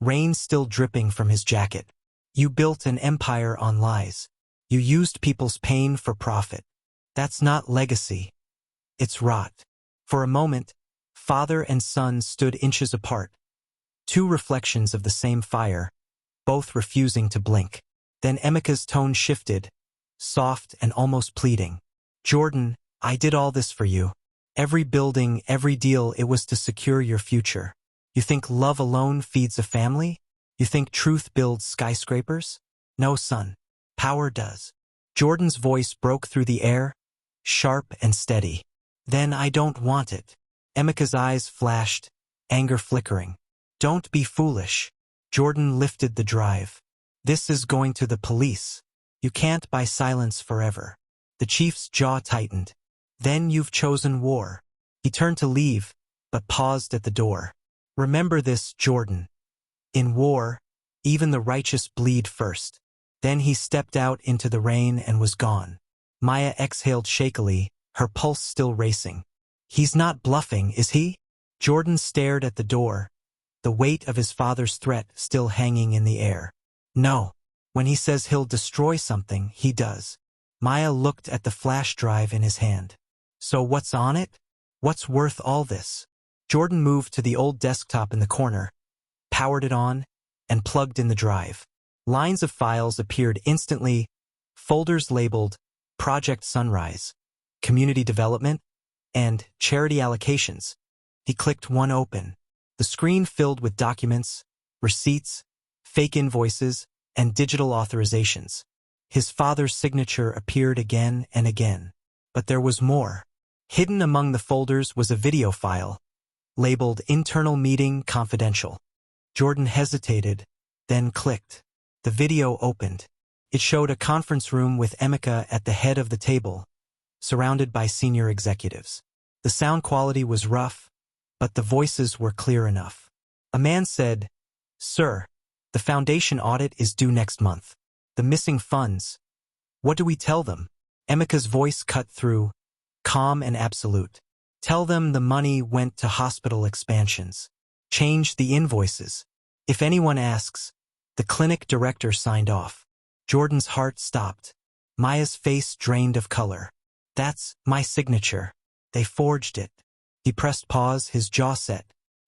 rain still dripping from his jacket. "You built an empire on lies. You used people's pain for profit. That's not legacy. It's rot. For a moment, father and son stood inches apart, two reflections of the same fire, both refusing to blink. Then Emika's tone shifted, soft and almost pleading. Jordan, I did all this for you. Every building, every deal, it was to secure your future. You think love alone feeds a family? You think truth builds skyscrapers? No, son. Power does. Jordan's voice broke through the air, sharp and steady. Then I don't want it. Emika's eyes flashed, anger flickering. Don't be foolish. Jordan lifted the drive. This is going to the police. You can't buy silence forever. The chief's jaw tightened. Then you've chosen war. He turned to leave, but paused at the door. Remember this, Jordan. In war, even the righteous bleed first. Then he stepped out into the rain and was gone. Maya exhaled shakily, her pulse still racing. He's not bluffing, is he? Jordan stared at the door, the weight of his father's threat still hanging in the air. No. When he says he'll destroy something, he does. Maya looked at the flash drive in his hand. So what's on it? What's worth all this? Jordan moved to the old desktop in the corner, powered it on, and plugged in the drive. Lines of files appeared instantly, folders labeled Project Sunrise, Community Development, and Charity Allocations. He clicked one open. The screen filled with documents, receipts, fake invoices, and digital authorizations. His father's signature appeared again and again. But there was more. Hidden among the folders was a video file, labeled Internal Meeting Confidential. Jordan hesitated, then clicked. The video opened. It showed a conference room with Emika at the head of the table, surrounded by senior executives. The sound quality was rough, but the voices were clear enough. A man said, "Sir, the foundation audit is due next month. The missing funds. What do we tell them?" Emika's voice cut through, calm and absolute. "Tell them the money went to hospital expansions. Change the invoices. If anyone asks, the clinic director signed off." Jordan's heart stopped. Maya's face drained of color. "That's my signature. They forged it." He pressed pause, his jaw set.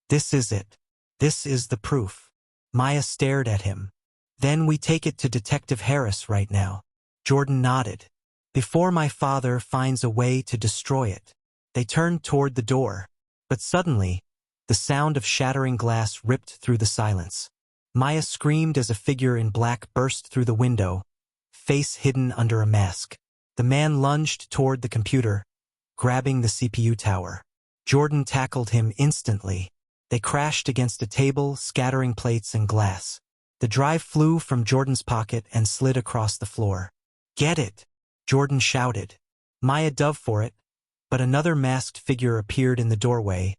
"This is it. This is the proof." Maya stared at him. "Then we take it to Detective Harris right now." Jordan nodded. "Before my father finds a way to destroy it." They turned toward the door. But suddenly, the sound of shattering glass ripped through the silence. Maya screamed as a figure in black burst through the window, face hidden under a mask. The man lunged toward the computer, grabbing the CPU tower. Jordan tackled him instantly. They crashed against a table, scattering plates and glass. The drive flew from Jordan's pocket and slid across the floor. "Get it!" Jordan shouted. Maya dove for it, but another masked figure appeared in the doorway,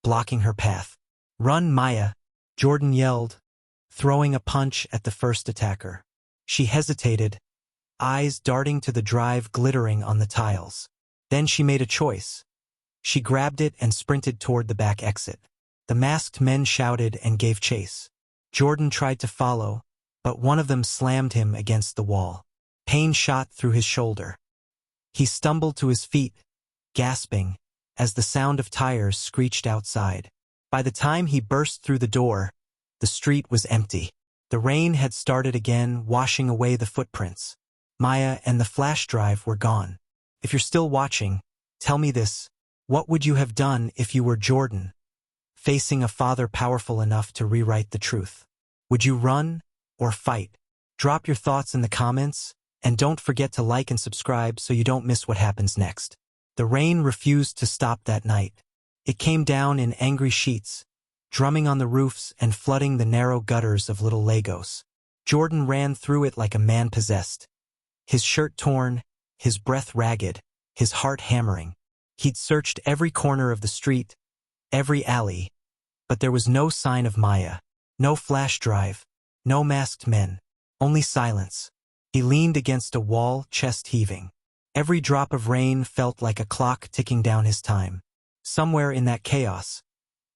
blocking her path. "Run, Maya!" Jordan yelled, throwing a punch at the first attacker. She hesitated, eyes darting to the drive glittering on the tiles. Then she made a choice. She grabbed it and sprinted toward the back exit. The masked men shouted and gave chase. Jordan tried to follow, but one of them slammed him against the wall. Pain shot through his shoulder. He stumbled to his feet, gasping, as the sound of tires screeched outside. By the time he burst through the door, the street was empty. The rain had started again, washing away the footprints. Maya and the flash drive were gone. If you're still watching, tell me this. What would you have done if you were Jordan, facing a father powerful enough to rewrite the truth? Would you run or fight? Drop your thoughts in the comments, and don't forget to like and subscribe so you don't miss what happens next. The rain refused to stop that night. It came down in angry sheets, drumming on the roofs and flooding the narrow gutters of Little Lagos. Jordan ran through it like a man possessed. His shirt torn, his breath ragged, his heart hammering. He'd searched every corner of the street, every alley, but there was no sign of Maya, no flash drive, no masked men, only silence. He leaned against a wall, chest heaving. Every drop of rain felt like a clock ticking down his time. Somewhere in that chaos,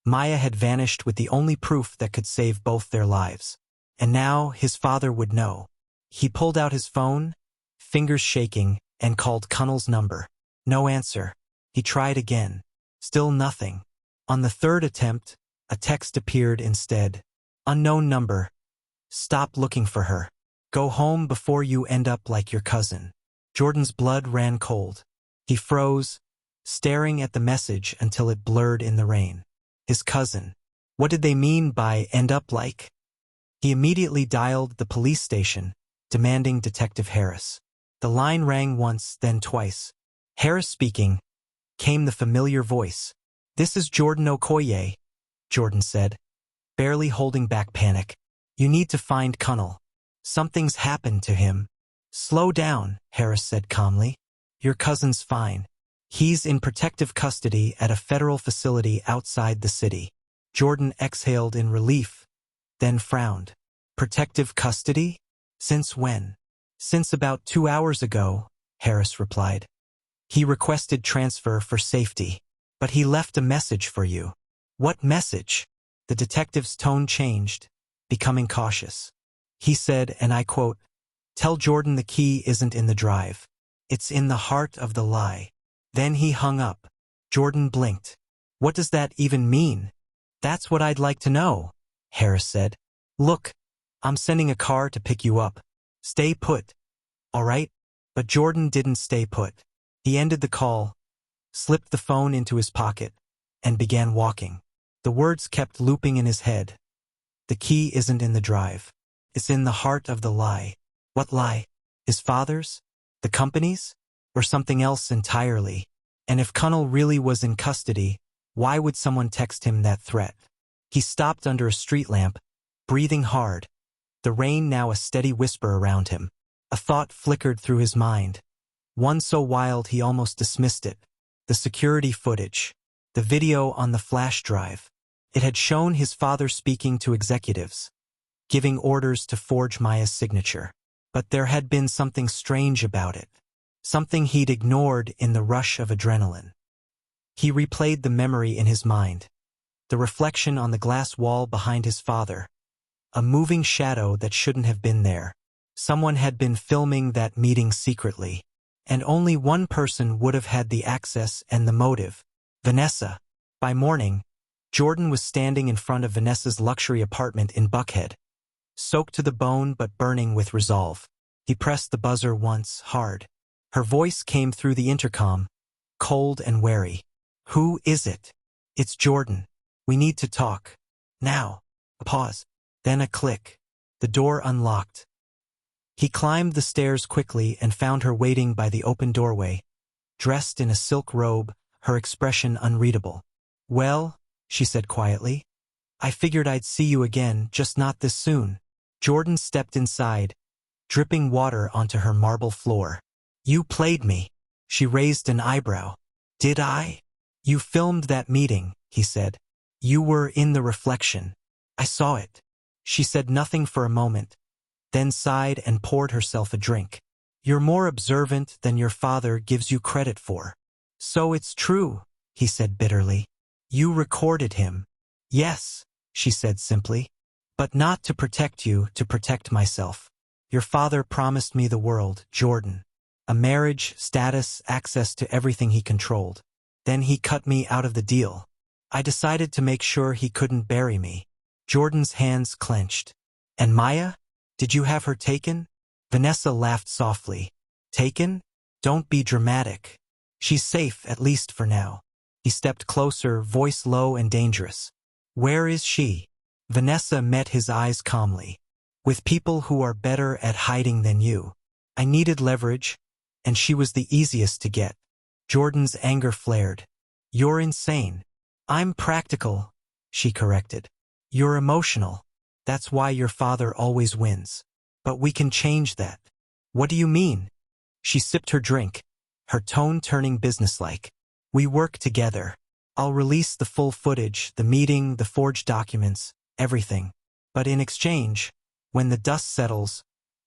Maya had vanished with the only proof that could save both their lives. And now his father would know. He pulled out his phone, fingers shaking, and called Connell's number. No answer. He tried again. Still nothing. On the third attempt, a text appeared instead. Unknown number. Stop looking for her. Go home before you end up like your cousin. Jordan's blood ran cold. He froze, staring at the message until it blurred in the rain. His cousin. What did they mean by end up like? He immediately dialed the police station, demanding Detective Harris. The line rang once, then twice. Harris speaking. Came the familiar voice. This is Jordan Okoye, Jordan said, barely holding back panic. You need to find Cunnell. Something's happened to him. Slow down, Harris said calmly. Your cousin's fine. He's in protective custody at a federal facility outside the city. Jordan exhaled in relief, then frowned. Protective custody? Since when? Since about 2 hours ago, Harris replied. He requested transfer for safety, but he left a message for you. What message? The detective's tone changed, becoming cautious. He said, and I quote, "Tell Jordan the key isn't in the drive. It's in the heart of the lie." Then he hung up. Jordan blinked. What does that even mean? That's what I'd like to know, Harris said. Look, I'm sending a car to pick you up. Stay put. All right? But Jordan didn't stay put. He ended the call, slipped the phone into his pocket, and began walking. The words kept looping in his head. The key isn't in the drive. It's in the heart of the lie. What lie? His father's? The company's? Or something else entirely? And if Cunnell really was in custody, why would someone text him that threat? He stopped under a street lamp, breathing hard, the rain now a steady whisper around him. A thought flickered through his mind, one so wild he almost dismissed it. The security footage, the video on the flash drive. It had shown his father speaking to executives, giving orders to forge Maya's signature. But there had been something strange about it, something he'd ignored in the rush of adrenaline. He replayed the memory in his mind, the reflection on the glass wall behind his father, a moving shadow that shouldn't have been there. Someone had been filming that meeting secretly, and only one person would have had the access and the motive, Vanessa. By morning, Jordan was standing in front of Vanessa's luxury apartment in Buckhead, soaked to the bone but burning with resolve. He pressed the buzzer once, hard. Her voice came through the intercom, cold and wary. Who is it? It's Jordan. We need to talk. Now. A pause. Then a click. The door unlocked. He climbed the stairs quickly and found her waiting by the open doorway, dressed in a silk robe, her expression unreadable. Well, she said quietly. I figured I'd see you again, just not this soon. Jordan stepped inside, dripping water onto her marble floor. You played me. She raised an eyebrow. Did I? You filmed that meeting, he said. You were in the reflection. I saw it. She said nothing for a moment, then sighed and poured herself a drink. You're more observant than your father gives you credit for. So it's true, he said bitterly. You recorded him. Yes, she said simply. But not to protect you, to protect myself. Your father promised me the world, Jordan. A marriage, status, access to everything he controlled. Then he cut me out of the deal. I decided to make sure he couldn't bury me. Jordan's hands clenched. And Maya? Did you have her taken? Vanessa laughed softly. Taken? Don't be dramatic. She's safe, at least for now. He stepped closer, voice low and dangerous. Where is she? Vanessa met his eyes calmly. With people who are better at hiding than you. I needed leverage, and she was the easiest to get. Jordan's anger flared. You're insane. I'm practical, she corrected. You're emotional. That's why your father always wins. But we can change that. What do you mean? She sipped her drink, her tone turning businesslike. We work together. I'll release the full footage, the meeting, the forged documents, everything. But in exchange, when the dust settles,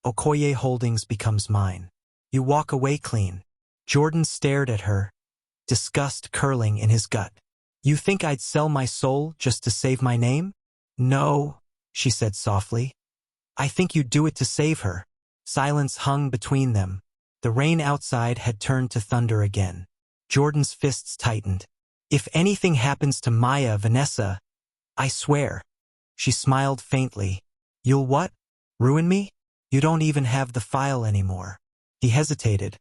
Okoye Holdings becomes mine. You walk away clean. Jordan stared at her, disgust curling in his gut. You think I'd sell my soul just to save my name? No, she said softly. I think you'd do it to save her. Silence hung between them. The rain outside had turned to thunder again. Jordan's fists tightened. If anything happens to Maya, Vanessa, I swear. She smiled faintly. You'll what? Ruin me? You don't even have the file anymore. He hesitated,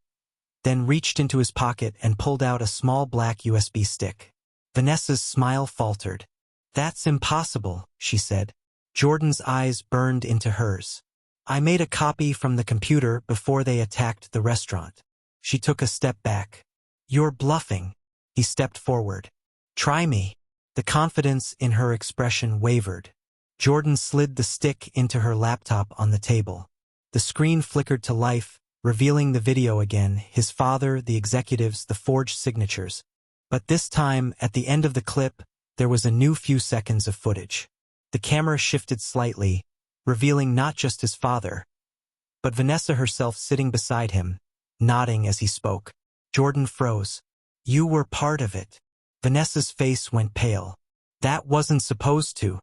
then reached into his pocket and pulled out a small black USB stick. Vanessa's smile faltered. That's impossible, she said. Jordan's eyes burned into hers. I made a copy from the computer before they attacked the restaurant. She took a step back. You're bluffing. He stepped forward. Try me. The confidence in her expression wavered. Jordan slid the stick into her laptop on the table. The screen flickered to life, revealing the video again, his father, the executives, the forged signatures. But this time, at the end of the clip, there was a new few seconds of footage. The camera shifted slightly, revealing not just his father, but Vanessa herself sitting beside him, nodding as he spoke. Jordan froze. You were part of it. Vanessa's face went pale. That wasn't supposed to.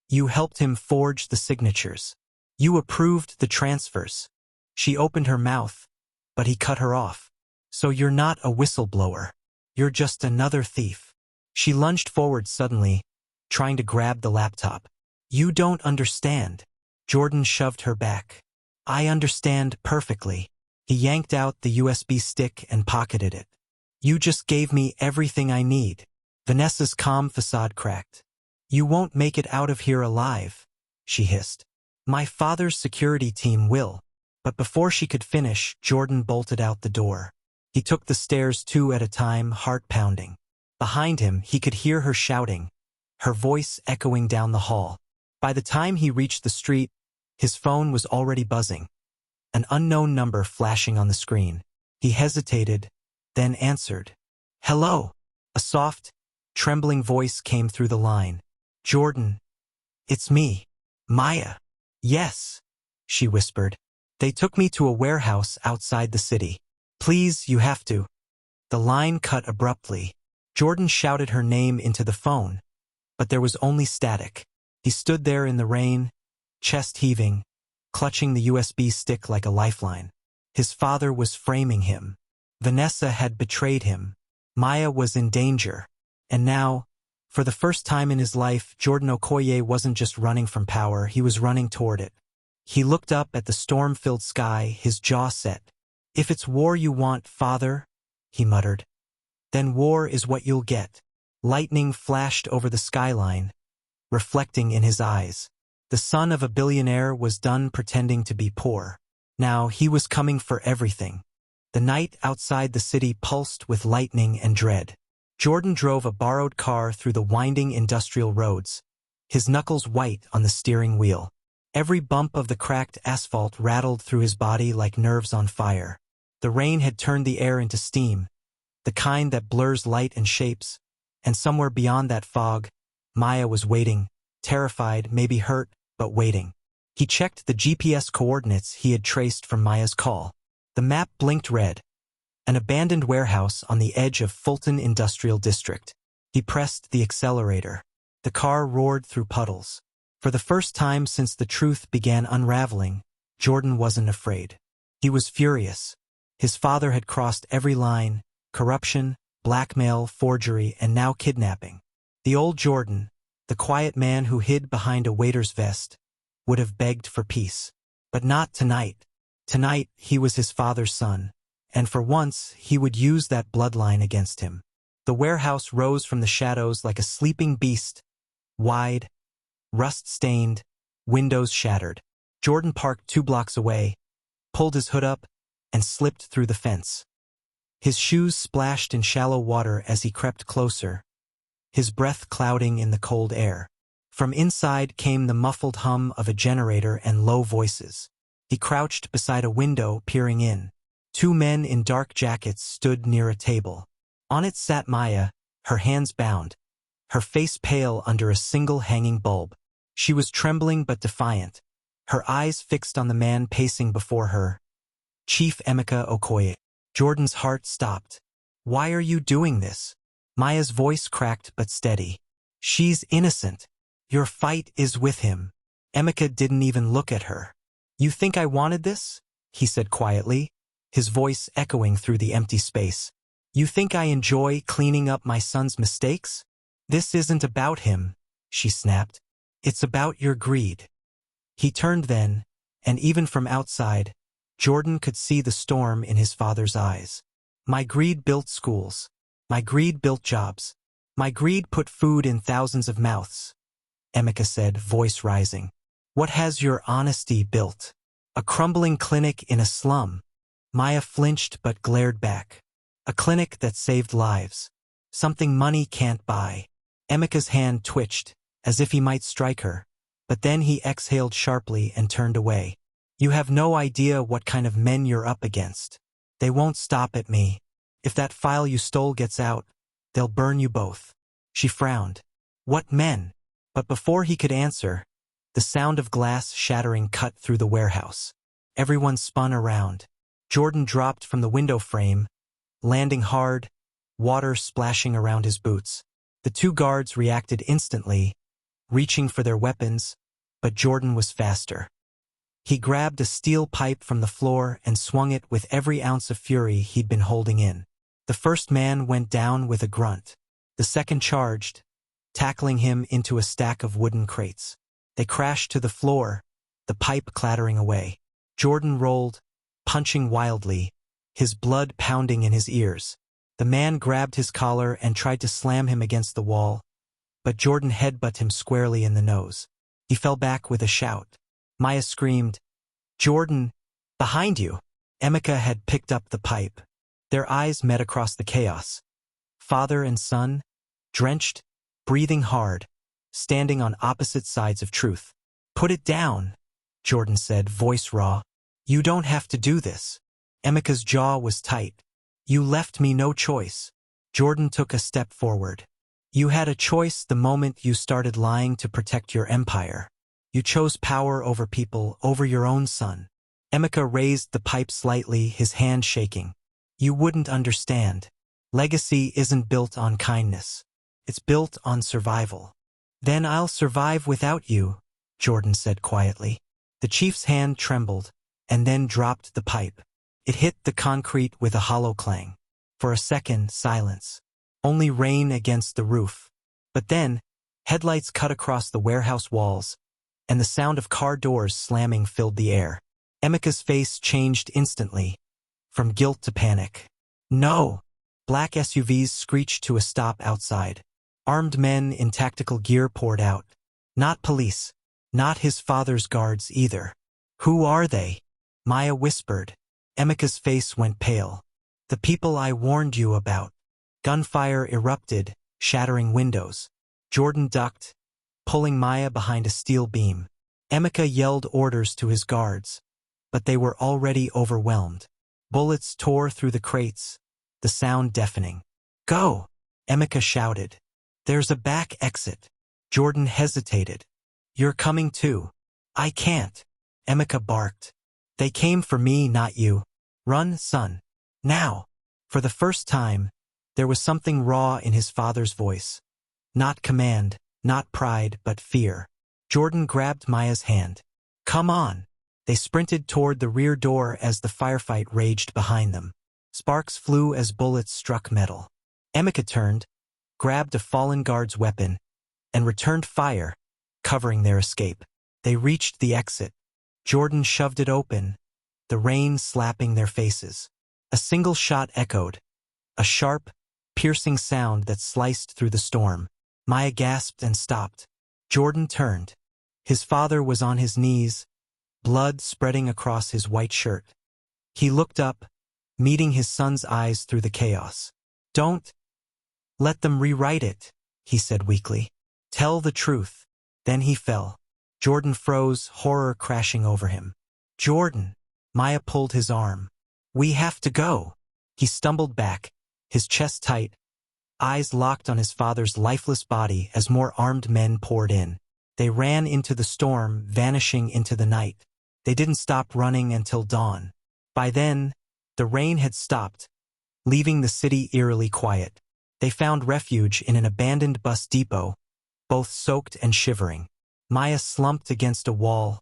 You helped him forge the signatures. You approved the transfers. She opened her mouth, but he cut her off. So you're not a whistleblower. You're just another thief. She lunged forward suddenly, trying to grab the laptop. You don't understand. Jordan shoved her back. I understand perfectly. He yanked out the USB stick and pocketed it. You just gave me everything I need. Vanessa's calm facade cracked. You won't make it out of here alive, she hissed. My father's security team will. But before she could finish, Jordan bolted out the door. He took the stairs 2 at a time, heart pounding. Behind him, he could hear her shouting, her voice echoing down the hall. By the time he reached the street, his phone was already buzzing, an unknown number flashing on the screen. He hesitated, then answered. Hello. A soft, trembling voice came through the line. Jordan. It's me. Maya. Yes, she whispered. They took me to a warehouse outside the city. Please, you have to. The line cut abruptly. Jordan shouted her name into the phone, but there was only static. He stood there in the rain, chest heaving, clutching the USB stick like a lifeline. His father was framing him. Vanessa had betrayed him. Maya was in danger. And now, for the first time in his life, Jordan Okoye wasn't just running from power, he was running toward it. He looked up at the storm-filled sky, his jaw set. If it's war you want, father, he muttered, then war is what you'll get. Lightning flashed over the skyline, reflecting in his eyes. The son of a billionaire was done pretending to be poor. Now he was coming for everything. The night outside the city pulsed with lightning and dread. Jordan drove a borrowed car through the winding industrial roads, his knuckles white on the steering wheel. Every bump of the cracked asphalt rattled through his body like nerves on fire. The rain had turned the air into steam, the kind that blurs light and shapes, and somewhere beyond that fog, Maya was waiting, terrified, maybe hurt, but waiting. He checked the GPS coordinates he had traced from Maya's call. The map blinked red, an abandoned warehouse on the edge of Fulton Industrial District. He pressed the accelerator. The car roared through puddles. For the first time since the truth began unraveling, Jordan wasn't afraid. He was furious. His father had crossed every line: corruption, blackmail, forgery, and now kidnapping. The old Jordan, the quiet man who hid behind a waiter's vest, would have begged for peace. But not tonight. Tonight, he was his father's son, and for once, he would use that bloodline against him. The warehouse rose from the shadows like a sleeping beast, wide, rust-stained, windows shattered. Jordan parked 2 blocks away, pulled his hood up, and slipped through the fence. His shoes splashed in shallow water as he crept closer, his breath clouding in the cold air. From inside came the muffled hum of a generator and low voices. He crouched beside a window, peering in. 2 men in dark jackets stood near a table. On it sat Maya, her hands bound, her face pale under a single hanging bulb. She was trembling but defiant, her eyes fixed on the man pacing before her, Chief Emeka Okoye. Jordan's heart stopped. Why are you doing this? Maya's voice cracked but steady. She's innocent. Your fight is with him. Emeka didn't even look at her. You think I wanted this? He said quietly, his voice echoing through the empty space. You think I enjoy cleaning up my son's mistakes? This isn't about him, she snapped. It's about your greed. He turned then, and even from outside, Jordan could see the storm in his father's eyes. My greed built schools. My greed built jobs. My greed put food in thousands of mouths, Emeka said, voice rising. What has your honesty built? A crumbling clinic in a slum. Maya flinched but glared back. A clinic that saved lives. Something money can't buy. Emeka's hand twitched, as if he might strike her, but then he exhaled sharply and turned away. You have no idea what kind of men you're up against. They won't stop at me. If that file you stole gets out, they'll burn you both. She frowned. What men? But before he could answer, the sound of glass shattering cut through the warehouse. Everyone spun around. Jordan dropped from the window frame, landing hard, water splashing around his boots. The two guards reacted instantly, reaching for their weapons, but Jordan was faster. He grabbed a steel pipe from the floor and swung it with every ounce of fury he'd been holding in. The first man went down with a grunt. The second charged, tackling him into a stack of wooden crates. They crashed to the floor, the pipe clattering away. Jordan rolled, punching wildly, his blood pounding in his ears. The man grabbed his collar and tried to slam him against the wall, but Jordan headbutted him squarely in the nose. He fell back with a shout. Maya screamed, Jordan, behind you! Emeka had picked up the pipe. Their eyes met across the chaos. Father and son, drenched, breathing hard, standing on opposite sides of truth. Put it down, Jordan said, voice raw. You don't have to do this. Emeka's jaw was tight. You left me no choice. Jordan took a step forward. You had a choice the moment you started lying to protect your empire. You chose power over people, over your own son. Emeka raised the pipe slightly, his hand shaking. You wouldn't understand. Legacy isn't built on kindness. It's built on survival. Then I'll survive without you, Jordan said quietly. The chief's hand trembled, and then dropped the pipe. It hit the concrete with a hollow clang. For a second, silence. Only rain against the roof. But then, headlights cut across the warehouse walls, and the sound of car doors slamming filled the air. Emeka's face changed instantly, from guilt to panic. No! Black SUVs screeched to a stop outside. Armed men in tactical gear poured out. Not police. Not his father's guards either. Who are they? Maya whispered. Emeka's face went pale. The people I warned you about. Gunfire erupted, shattering windows. Jordan ducked, pulling Maya behind a steel beam. Emeka yelled orders to his guards, but they were already overwhelmed. Bullets tore through the crates, the sound deafening. Go! Emeka shouted. There's a back exit. Jordan hesitated. You're coming too. I can't. Emeka barked. They came for me, not you. Run, son. Now. For the first time, there was something raw in his father's voice. Not command, not pride, but fear. Jordan grabbed Maya's hand. Come on. They sprinted toward the rear door as the firefight raged behind them. Sparks flew as bullets struck metal. Emeka turned, grabbed a fallen guard's weapon, and returned fire, covering their escape. They reached the exit. Jordan shoved it open, the rain slapping their faces. A single shot echoed, a sharp, piercing sound that sliced through the storm. Maya gasped and stopped. Jordan turned. His father was on his knees, blood spreading across his white shirt. He looked up, meeting his son's eyes through the chaos. Don't let them rewrite it, he said weakly. Tell the truth. Then he fell. Jordan froze, horror crashing over him. Jordan! Maya pulled his arm. We have to go. He stumbled back, his chest tight, eyes locked on his father's lifeless body as more armed men poured in. They ran into the storm, vanishing into the night. They didn't stop running until dawn. By then, the rain had stopped, leaving the city eerily quiet. They found refuge in an abandoned bus depot, both soaked and shivering. Maya slumped against a wall,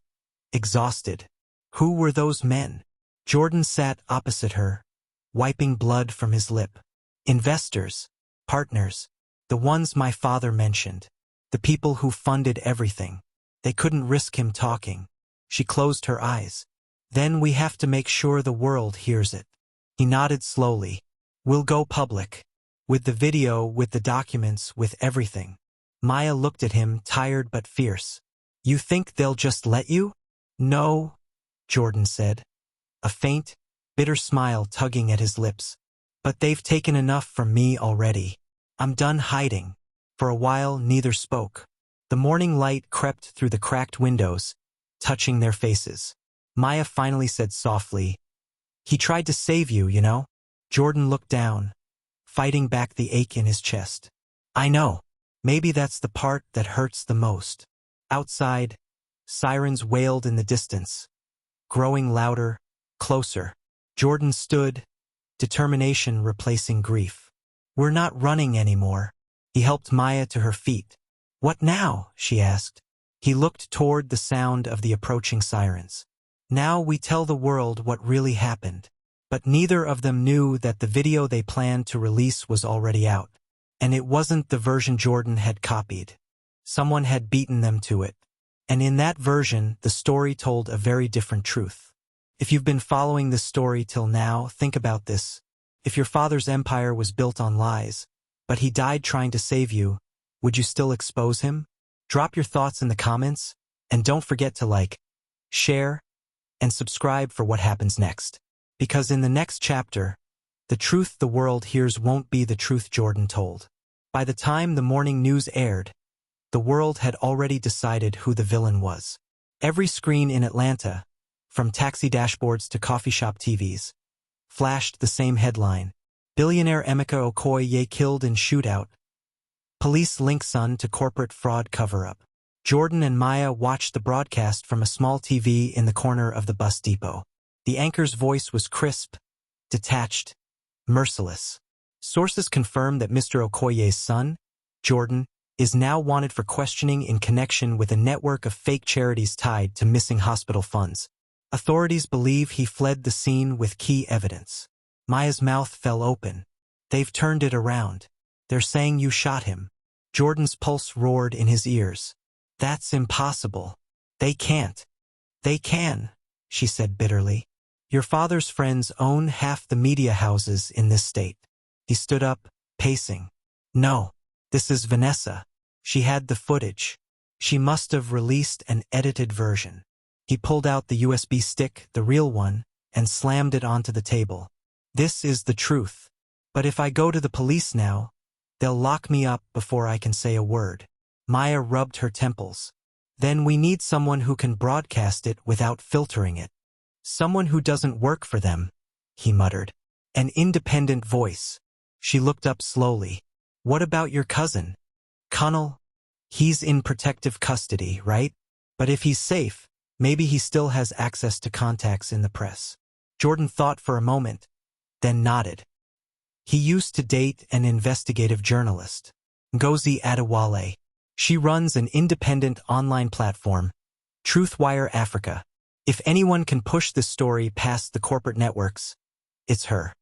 exhausted. Who were those men? Jordan sat opposite her, wiping blood from his lip. Investors, partners, the ones my father mentioned, the people who funded everything. They couldn't risk him talking. She closed her eyes. Then we have to make sure the world hears it. He nodded slowly. We'll go public. With the video, with the documents, with everything. Maya looked at him, tired but fierce. You think they'll just let you? No, Jordan said, a faint, bitter smile tugging at his lips. But they've taken enough from me already. I'm done hiding. For a while, neither spoke. The morning light crept through the cracked windows, touching their faces. Maya finally said softly, He tried to save you, you know? Jordan looked down, fighting back the ache in his chest. I know. Maybe that's the part that hurts the most. Outside, sirens wailed in the distance, growing louder, closer. Jordan stood, determination replacing grief. We're not running anymore. He helped Maya to her feet. What now? She asked. He looked toward the sound of the approaching sirens. Now we tell the world what really happened. But neither of them knew that the video they planned to release was already out. And it wasn't the version Jordan had copied. Someone had beaten them to it. And in that version, the story told a very different truth. If you've been following this story till now, think about this. If your father's empire was built on lies, but he died trying to save you, would you still expose him? Drop your thoughts in the comments, and don't forget to like, share, and subscribe for what happens next. Because in the next chapter, the truth the world hears won't be the truth Jordan told. By the time the morning news aired, the world had already decided who the villain was. Every screen in Atlanta, from taxi dashboards to coffee shop TVs, flashed the same headline. Billionaire Emeka Okoye killed in shootout. Police link son to corporate fraud cover-up. Jordan and Maya watched the broadcast from a small TV in the corner of the bus depot. The anchor's voice was crisp, detached, merciless. Sources confirm that Mr. Okoye's son, Jordan, is now wanted for questioning in connection with a network of fake charities tied to missing hospital funds. Authorities believe he fled the scene with key evidence. Maya's mouth fell open. They've turned it around. They're saying you shot him. Jordan's pulse roared in his ears. That's impossible. They can't. They can, she said bitterly. Your father's friends own half the media houses in this state. He stood up, pacing. No, this is Vanessa. She had the footage. She must have released an edited version. He pulled out the USB stick, the real one, and slammed it onto the table. This is the truth. But if I go to the police now, they'll lock me up before I can say a word. Maya rubbed her temples. Then we need someone who can broadcast it without filtering it. Someone who doesn't work for them, he muttered. An independent voice. She looked up slowly. What about your cousin? Connell? He's in protective custody, right? But if he's safe, maybe he still has access to contacts in the press. Jordan thought for a moment, then nodded. He used to date an investigative journalist, Ngozi Adewale. She runs an independent online platform, Truthwire Africa. If anyone can push this story past the corporate networks, it's her.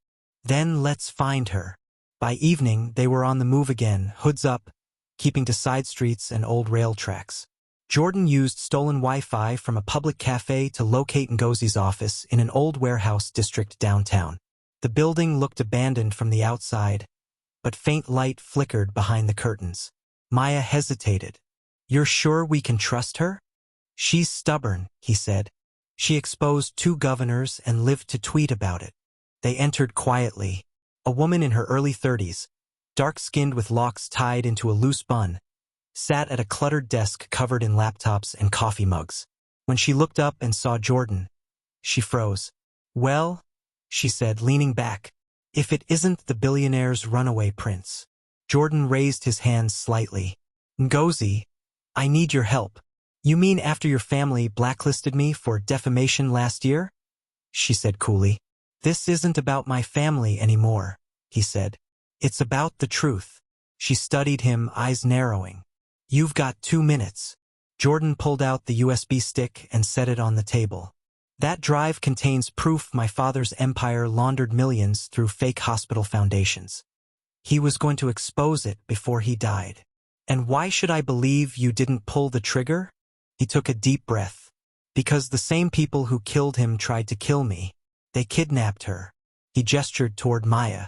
Then let's find her. By evening, they were on the move again, hoods up, keeping to side streets and old rail tracks. Jordan used stolen Wi-Fi from a public cafe to locate Ngozi's office in an old warehouse district downtown. The building looked abandoned from the outside, but faint light flickered behind the curtains. Maya hesitated. You're sure we can trust her? She's stubborn, he said. She exposed 2 governors and lived to tweet about it. They entered quietly. A woman in her early 30s, dark-skinned with locks tied into a loose bun, sat at a cluttered desk covered in laptops and coffee mugs. When she looked up and saw Jordan, she froze. Well, she said, leaning back, if it isn't the Billionaire'S runaway prince. Jordan raised his hands slightly. Ngozi, I need your help. You mean after your family blacklisted me for defamation last year? She said coolly. This isn't about my family anymore, he said. It's about the truth. She studied him, eyes narrowing. You've got 2 minutes. Jordan pulled out the USB stick and set it on the table. That drive contains proof my father's empire laundered millions through fake hospital foundations. He was going to expose it before he died. And why should I believe you didn't pull the trigger? He took a deep breath. Because the same people who killed him tried to kill me. They kidnapped her. He gestured toward Maya.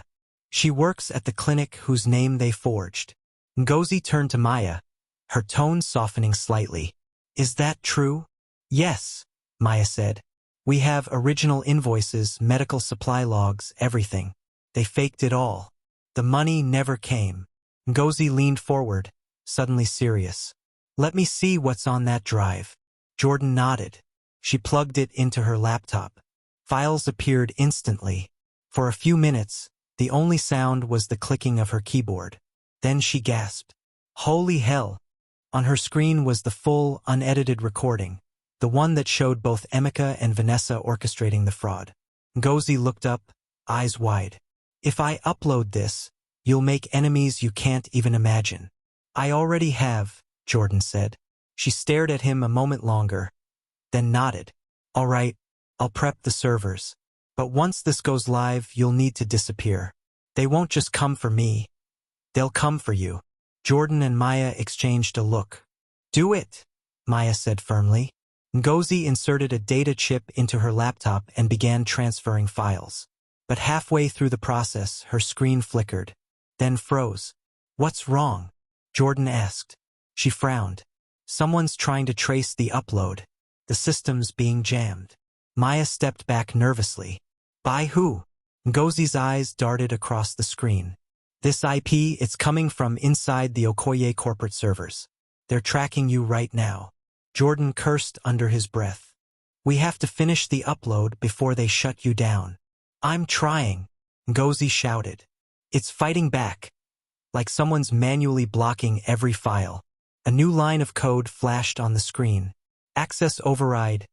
She works at the clinic whose name they forged. Ngozi turned to Maya, her tone softening slightly. Is that true? Yes, Maya said. We have original invoices, medical supply logs, everything. They faked it all. The money never came. Ngozi leaned forward, suddenly serious. Let me see what's on that drive. Jordan nodded. She plugged it into her laptop. Files appeared instantly. For a few minutes, the only sound was the clicking of her keyboard. Then she gasped. Holy hell! On her screen was the full, unedited recording, the one that showed both Emeka and Vanessa orchestrating the fraud. Ngozi looked up, eyes wide. If I upload this, you'll make enemies you can't even imagine. I already have, Jordan said. She stared at him a moment longer, then nodded. All right, I'll prep the servers. But once this goes live, you'll need to disappear. They won't just come for me. They'll come for you. Jordan and Maya exchanged a look. Do it, Maya said firmly. Ngozi inserted a data chip into her laptop and began transferring files. But halfway through the process, her screen flickered, then froze. What's wrong? Jordan asked. She frowned. Someone's trying to trace the upload. The system's being jammed. Maya stepped back nervously. By who? Ngozi's eyes darted across the screen. This IP, it's coming from inside the Okoye corporate servers. They're tracking you right now. Jordan cursed under his breath. We have to finish the upload before they shut you down. I'm trying, Ngozi shouted. It's fighting back. Like someone's manually blocking every file. A new line of code flashed on the screen. Access override.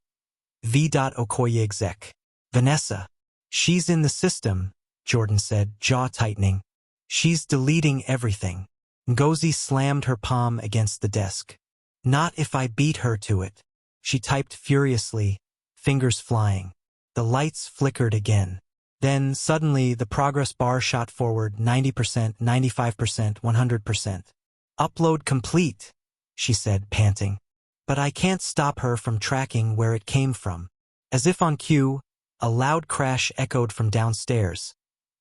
V.Okoye exec. Vanessa. She's in the system, Jordan said, jaw tightening. She's deleting everything. Ngozi slammed her palm against the desk. Not if I beat her to it. She typed furiously, fingers flying. The lights flickered again. Then, suddenly, the progress bar shot forward 90%, 95%, 100%. Upload complete, she said, panting. But I can't stop her from tracking where it came from. As if on cue, a loud crash echoed from downstairs,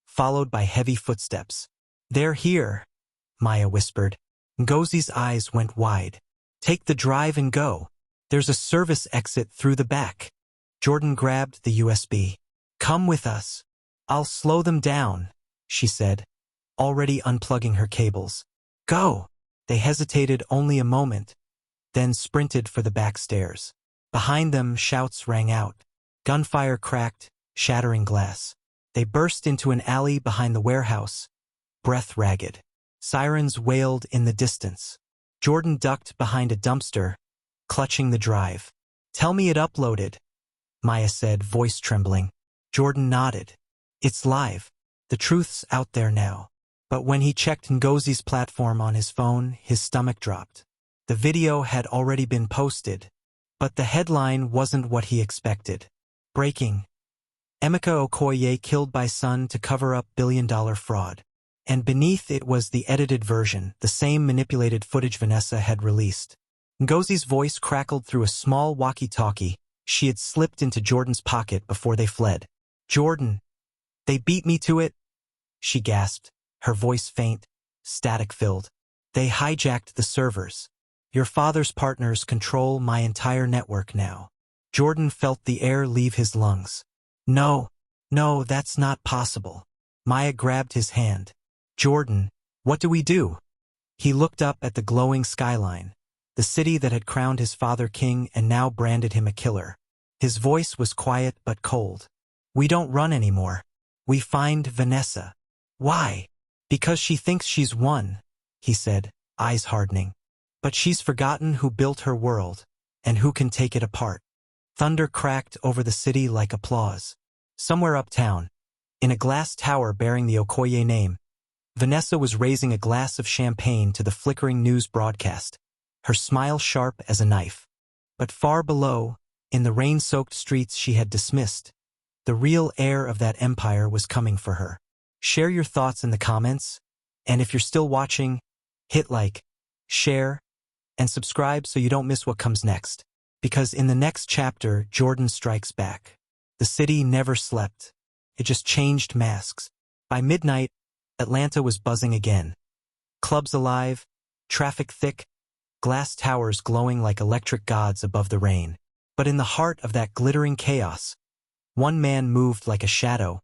followed by heavy footsteps. They're here, Maya whispered. Ngozi's eyes went wide. Take the drive and go. There's a service exit through the back. Jordan grabbed the USB. Come with us. I'll slow them down, she said, already unplugging her cables. Go. They hesitated only a moment, then sprinted for the back stairs. Behind them, shouts rang out. Gunfire cracked, shattering glass. They burst into an alley behind the warehouse, breath ragged. Sirens wailed in the distance. Jordan ducked behind a dumpster, clutching the drive. Tell me it uploaded, Maya said, voice trembling. Jordan nodded. It's live. The truth's out there now. But when he checked Ngozi's platform on his phone, his stomach dropped. The video had already been posted, but the headline wasn't what he expected. Breaking. Emeka Okoye killed by son to cover up billion-dollar fraud. And beneath it was the edited version, the same manipulated footage Vanessa had released. Ngozi's voice crackled through a small walkie-talkie. She had slipped into Jordan's pocket before they fled. Jordan. They beat me to it, she gasped, her voice faint, static-filled. They hijacked the servers. Your father's partners control my entire network now. Jordan felt the air leave his lungs. No, that's not possible. Maya grabbed his hand. Jordan, what do we do? He looked up at the glowing skyline, the city that had crowned his father king and now branded him a killer. His voice was quiet but cold. We don't run anymore. We find Vanessa. Why? Because she thinks she's won, he said, eyes hardening. But she's forgotten who built her world, and who can take it apart. Thunder cracked over the city like applause. Somewhere uptown, in a glass tower bearing the Okoye name, Vanessa was raising a glass of champagne to the flickering news broadcast, her smile sharp as a knife. But far below, in the rain-soaked streets she had dismissed, the real heir of that empire was coming for her. Share your thoughts in the comments. And if you're still watching, hit like, share, and subscribe so you don't miss what comes next. Because in the next chapter, Jordan strikes back. The city never slept. It just changed masks. By midnight, Atlanta was buzzing again. Clubs alive, traffic thick, glass towers glowing like electric gods above the rain. But in the heart of that glittering chaos, one man moved like a shadow,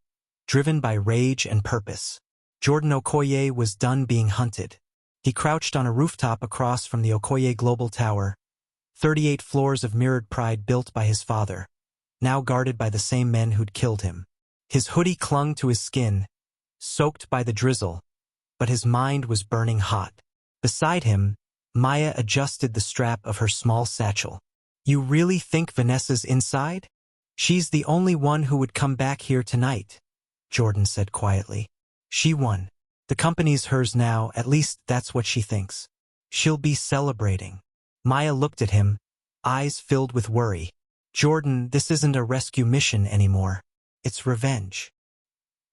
driven by rage and purpose. Jordan Okoye was done being hunted. He crouched on a rooftop across from the Okoye Global Tower, 38 floors of mirrored pride built by his father, now guarded by the same men who'd killed him. His hoodie clung to his skin, soaked by the drizzle, but his mind was burning hot. Beside him, Maya adjusted the strap of her small satchel. "You really think Vanessa's inside? She's the only one who would come back here tonight," Jordan said quietly. "She won. The company's hers now, at least that's what she thinks. She'll be celebrating." Maya looked at him, eyes filled with worry. "Jordan, this isn't a rescue mission anymore. It's revenge."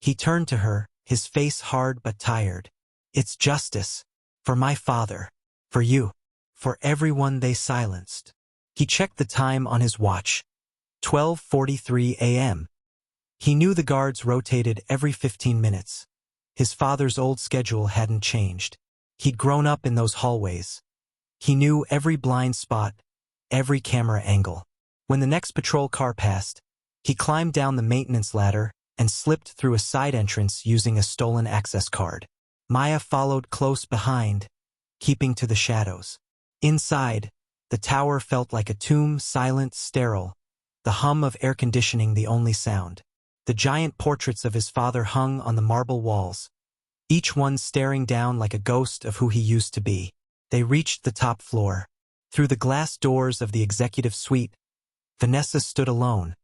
He turned to her, his face hard but tired. "It's justice. For my father. For you. For everyone they silenced." He checked the time on his watch. 12:43 a.m. He knew the guards rotated every 15 minutes. His father's old schedule hadn't changed. He'd grown up in those hallways. He knew every blind spot, every camera angle. When the next patrol car passed, he climbed down the maintenance ladder and slipped through a side entrance using a stolen access card. Maya followed close behind, keeping to the shadows. Inside, the tower felt like a tomb, silent, sterile, the hum of air conditioning the only sound. The giant portraits of his father hung on the marble walls, each one staring down like a ghost of who he used to be. They reached the top floor. Through the glass doors of the executive suite, Vanessa stood alone,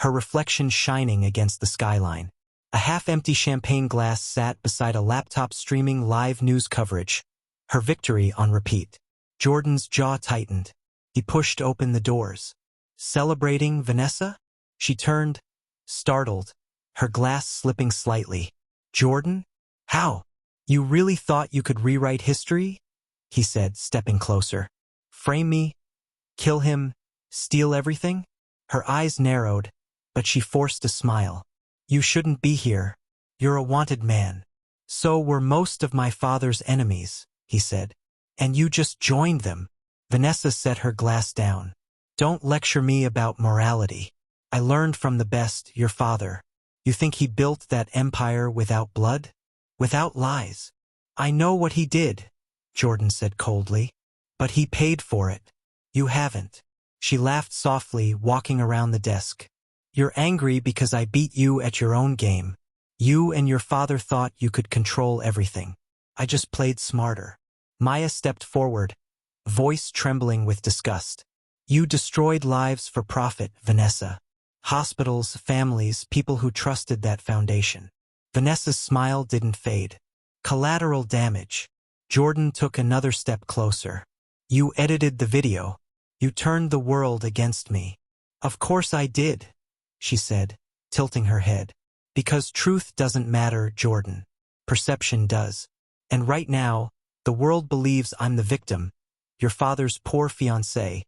her reflection shining against the skyline. A half-empty champagne glass sat beside a laptop streaming live news coverage, her victory on repeat. Jordan's jaw tightened. He pushed open the doors. "Celebrating, Vanessa?" She turned, startled, her glass slipping slightly. "Jordan? How? You really thought you could rewrite history?" he said, stepping closer. "Frame me? Kill him? Steal everything?" Her eyes narrowed, but she forced a smile. "You shouldn't be here. You're a wanted man." "So were most of my father's enemies," he said. "And you just joined them." Vanessa set her glass down. "Don't lecture me about morality. I learned from the best, your father. You think he built that empire without blood? Without lies?" "I know what he did," Jordan said coldly. "But he paid for it. You haven't." She laughed softly, walking around the desk. "You're angry because I beat you at your own game. You and your father thought you could control everything. I just played smarter." Maya stepped forward, voice trembling with disgust. "You destroyed lives for profit, Vanessa. Hospitals, families, people who trusted that foundation." Vanessa's smile didn't fade. "Collateral damage." Jordan took another step closer. "You edited the video. You turned the world against me." "Of course I did," she said, tilting her head. "Because truth doesn't matter, Jordan. Perception does. And right now, the world believes I'm the victim, your father's poor fiancé,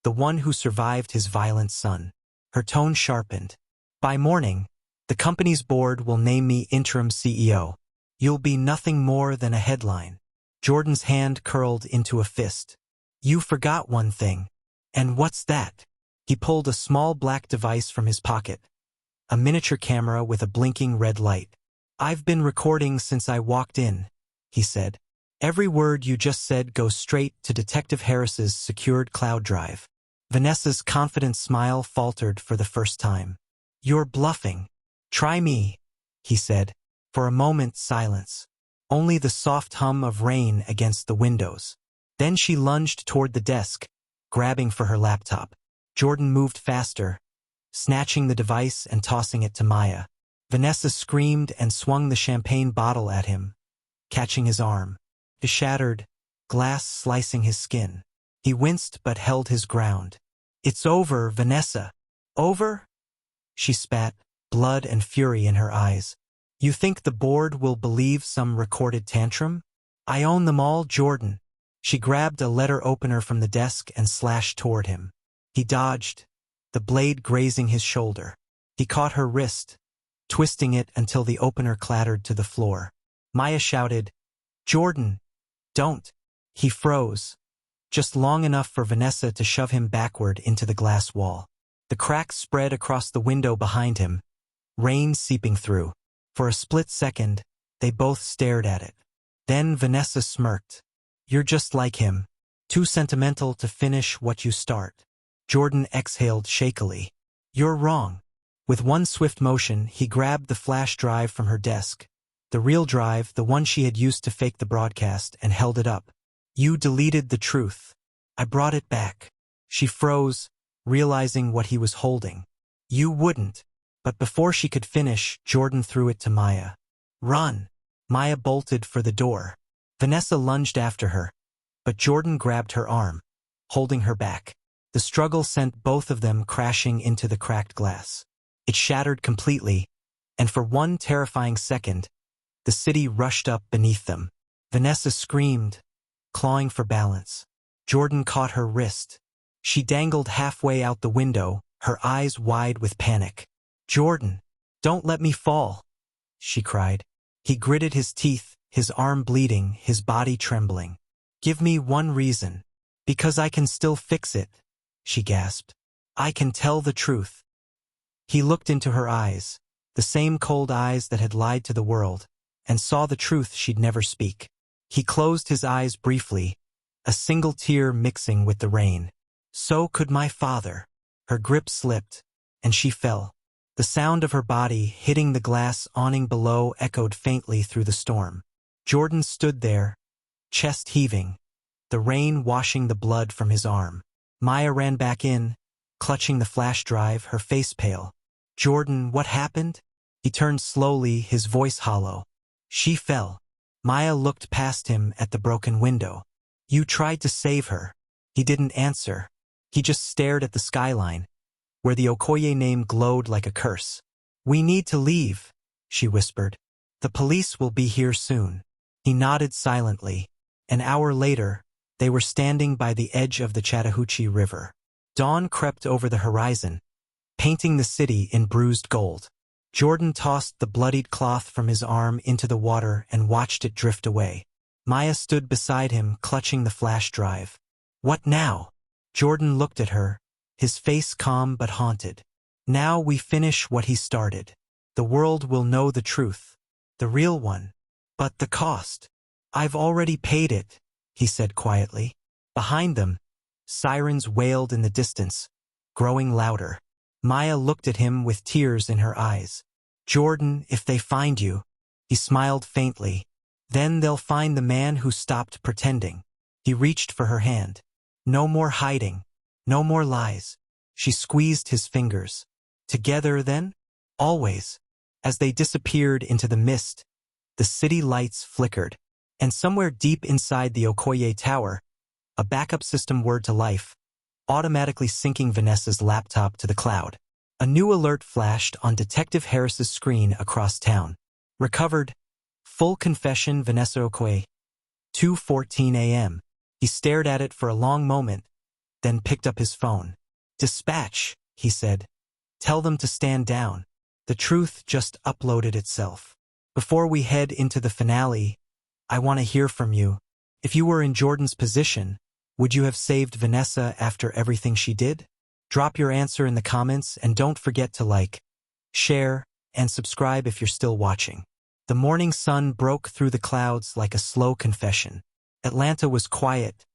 the one who survived his violent son." Her tone sharpened. "By morning, the company's board will name me interim CEO. You'll be nothing more than a headline." Jordan's hand curled into a fist. "You forgot one thing." "And what's that?" He pulled a small black device from his pocket, a miniature camera with a blinking red light. "I've been recording since I walked in," he said. "Every word you just said goes straight to Detective Harris's secured cloud drive." Vanessa's confident smile faltered for the first time. "You're bluffing." "Try me," he said. For a moment, silence. Only the soft hum of rain against the windows. Then she lunged toward the desk, grabbing for her laptop. Jordan moved faster, snatching the device and tossing it to Maya. Vanessa screamed and swung the champagne bottle at him, catching his arm. It shattered, glass slicing his skin. He winced but held his ground. "It's over, Vanessa." "Over?" She spat, blood and fury in her eyes. You think the board will believe some recorded tantrum? I own them all, Jordan. She grabbed a letter opener from the desk and slashed toward him. He dodged, the blade grazing his shoulder. He caught her wrist, twisting it until the opener clattered to the floor. Maya shouted, "Jordan, don't." He froze, just long enough for Vanessa to shove him backward into the glass wall. The crack spread across the window behind him, rain seeping through. For a split second, they both stared at it. Then Vanessa smirked. "You're just like him, too sentimental to finish what you start." Jordan exhaled shakily. "You're wrong." With one swift motion, he grabbed the flash drive from her desk, the real drive, the one she had used to fake the broadcast, and held it up. "You deleted the truth. I brought it back." She froze, realizing what he was holding. "You wouldn't." But before she could finish, Jordan threw it to Maya. "Run!" Maya bolted for the door. Vanessa lunged after her, but Jordan grabbed her arm, holding her back. The struggle sent both of them crashing into the cracked glass. It shattered completely, and for one terrifying second, the city rushed up beneath them. Vanessa screamed, clawing for balance. Jordan caught her wrist. She dangled halfway out the window, her eyes wide with panic. "Jordan, don't let me fall," she cried. He gritted his teeth, his arm bleeding, his body trembling. "Give me one reason." "Because I can still fix it," she gasped. "I can tell the truth." He looked into her eyes, the same cold eyes that had lied to the world, and saw the truth she'd never speak. He closed his eyes briefly, a single tear mixing with the rain. "So could my father." Her grip slipped, and she fell. The sound of her body hitting the glass awning below echoed faintly through the storm. Jordan stood there, chest heaving, the rain washing the blood from his arm. Maya ran back in, clutching the flash drive, her face pale. "Jordan, what happened?" He turned slowly, his voice hollow. "She fell." Maya looked past him at the broken window. "You tried to save her." He didn't answer. He just stared at the skyline, where the Okoye name glowed like a curse. "We need to leave," she whispered. "The police will be here soon." He nodded silently. An hour later, they were standing by the edge of the Chattahoochee River. Dawn crept over the horizon, painting the city in bruised gold. Jordan tossed the bloodied cloth from his arm into the water and watched it drift away. Maya stood beside him, clutching the flash drive. "What now?" Jordan looked at her, his face calm but haunted. "Now we finish what he started. The world will know the truth, the real one. But the cost. I've already paid it," he said quietly. Behind them, sirens wailed in the distance, growing louder. Maya looked at him with tears in her eyes. "Jordan, if they find you," he smiled faintly, "then they'll find the man who stopped pretending." He reached for her hand. "No more hiding. No more lies." She squeezed his fingers. "Together, then? Always." As they disappeared into the mist, the city lights flickered, and somewhere deep inside the Okoye Tower, a backup system whirred to life, automatically syncing Vanessa's laptop to the cloud. A new alert flashed on Detective Harris's screen across town. "Recovered. Full confession, Vanessa Okoye. 2:14 a.m. He stared at it for a long moment, then picked up his phone. "Dispatch," he said. "Tell them to stand down. The truth just uploaded itself. Before we head into the finale, I want to hear from you. If you were in Jordan's position, would you have saved Vanessa after everything she did? Drop your answer in the comments and don't forget to like, share, and subscribe if you're still watching." The morning sun broke through the clouds like a slow confession. Atlanta was quiet,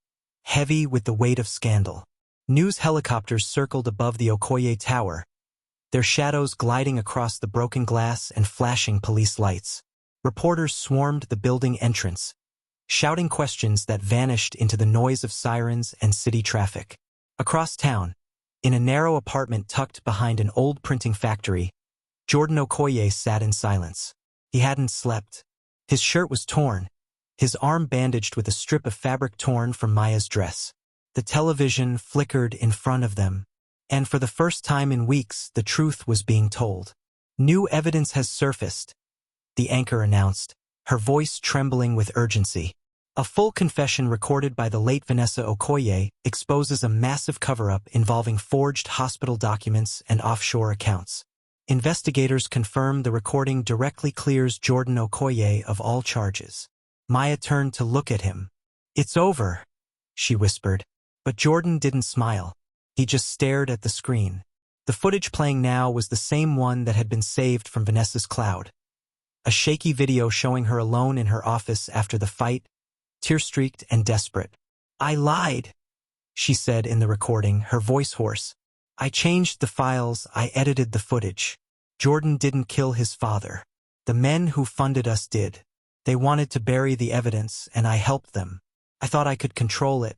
heavy with the weight of scandal. News helicopters circled above the Okoye Tower, their shadows gliding across the broken glass and flashing police lights. Reporters swarmed the building entrance, shouting questions that vanished into the noise of sirens and city traffic. Across town, in a narrow apartment tucked behind an old printing factory, Jordan Okoye sat in silence. He hadn't slept. His shirt was torn, his arm bandaged with a strip of fabric torn from Maya's dress. The television flickered in front of them, and for the first time in weeks, the truth was being told. "New evidence has surfaced," the anchor announced, her voice trembling with urgency. A full confession recorded by the late Vanessa Okoye exposes a massive cover-up involving forged hospital documents and offshore accounts. Investigators confirm the recording directly clears Jordan Okoye of all charges. Maya turned to look at him. "It's over," she whispered. But Jordan didn't smile. He just stared at the screen. The footage playing now was the same one that had been saved from Vanessa's cloud. A shaky video showing her alone in her office after the fight, tear-streaked and desperate. "I lied," she said in the recording, her voice hoarse. "I changed the files, I edited the footage. Jordan didn't kill his father. The men who funded us did. They wanted to bury the evidence, and I helped them. I thought I could control it.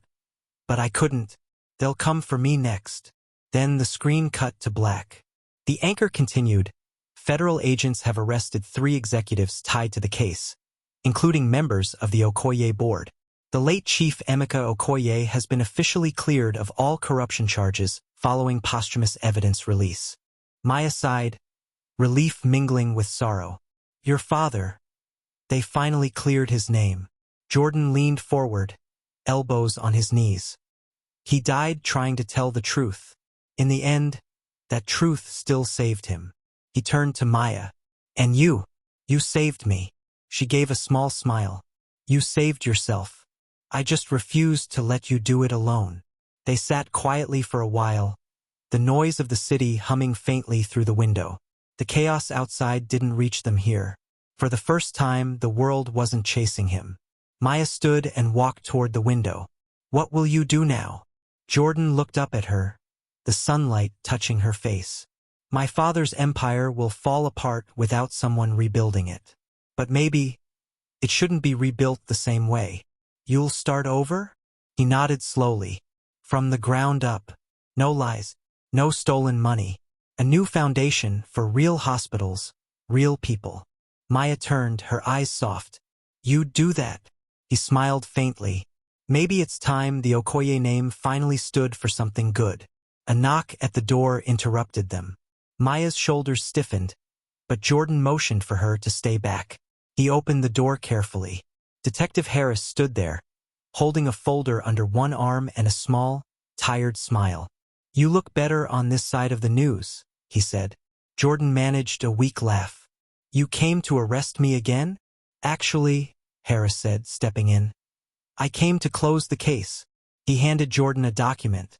But I couldn't. They'll come for me next." Then the screen cut to black. The anchor continued, "Federal agents have arrested 3 executives tied to the case, including members of the Okoye board. The late Chief Emeka Okoye has been officially cleared of all corruption charges following posthumous evidence release." Maya sighed, relief mingling with sorrow. "Your father. They finally cleared his name." Jordan leaned forward, elbows on his knees. "He died trying to tell the truth. In the end, that truth still saved him." He turned to Maya. "And you saved me." She gave a small smile. "You saved yourself. I just refused to let you do it alone." They sat quietly for a while, the noise of the city humming faintly through the window. The chaos outside didn't reach them here. For the first time, the world wasn't chasing him. Maya stood and walked toward the window. "What will you do now?" Jordan looked up at her, the sunlight touching her face. "My father's empire will fall apart without someone rebuilding it. But maybe it shouldn't be rebuilt the same way. You'll start over?" He nodded slowly. "From the ground up. No lies, no stolen money. A new foundation for real hospitals, real people." Maya turned, her eyes soft. "You'd do that?" He smiled faintly. Maybe it's time the Okoye name finally stood for something good. A knock at the door interrupted them. Maya's shoulders stiffened, but Jordan motioned for her to stay back. He opened the door carefully. Detective Harris stood there, holding a folder under one arm and a small, tired smile. "You look better on this side of the news," he said. Jordan managed a weak laugh. "You came to arrest me again?" "Actually," Harris said, stepping in, "I came to close the case." He handed Jordan a document,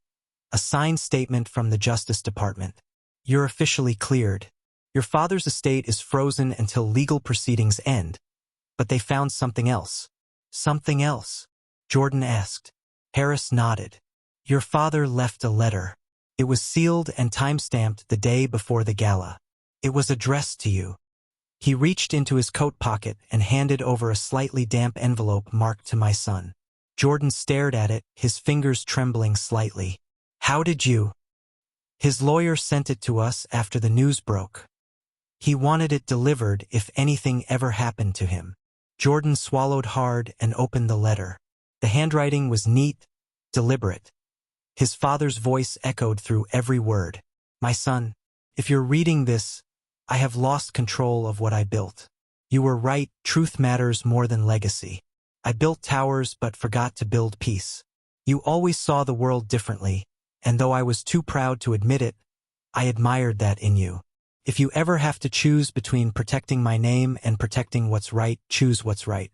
a signed statement from the Justice Department. "You're officially cleared. Your father's estate is frozen until legal proceedings end." "But they found something else." "Something else?" Jordan asked. Harris nodded. "Your father left a letter. It was sealed and time-stamped the day before the gala. It was addressed to you." He reached into his coat pocket and handed over a slightly damp envelope marked "To my son." Jordan stared at it, his fingers trembling slightly. "How did you?" "His lawyer sent it to us after the news broke. He wanted it delivered if anything ever happened to him." Jordan swallowed hard and opened the letter. The handwriting was neat, deliberate. His father's voice echoed through every word. "My son, if you're reading this, I have lost control of what I built. You were right, truth matters more than legacy. I built towers but forgot to build peace. You always saw the world differently, and though I was too proud to admit it, I admired that in you. If you ever have to choose between protecting my name and protecting what's right, choose what's right.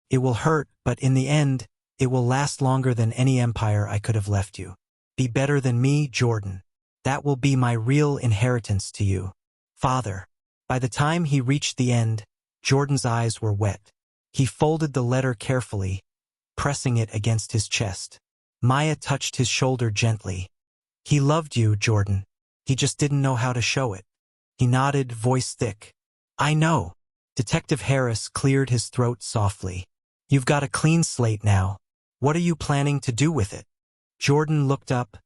It will hurt, but in the end, it will last longer than any empire I could have left you. Be better than me, Jordan. That will be my real inheritance to you. Father." By the time he reached the end, Jordan's eyes were wet. He folded the letter carefully, pressing it against his chest. Maya touched his shoulder gently. "He loved you, Jordan. He just didn't know how to show it." He nodded, voice thick. "I know." Detective Harris cleared his throat softly. "You've got a clean slate now. What are you planning to do with it?" Jordan looked up,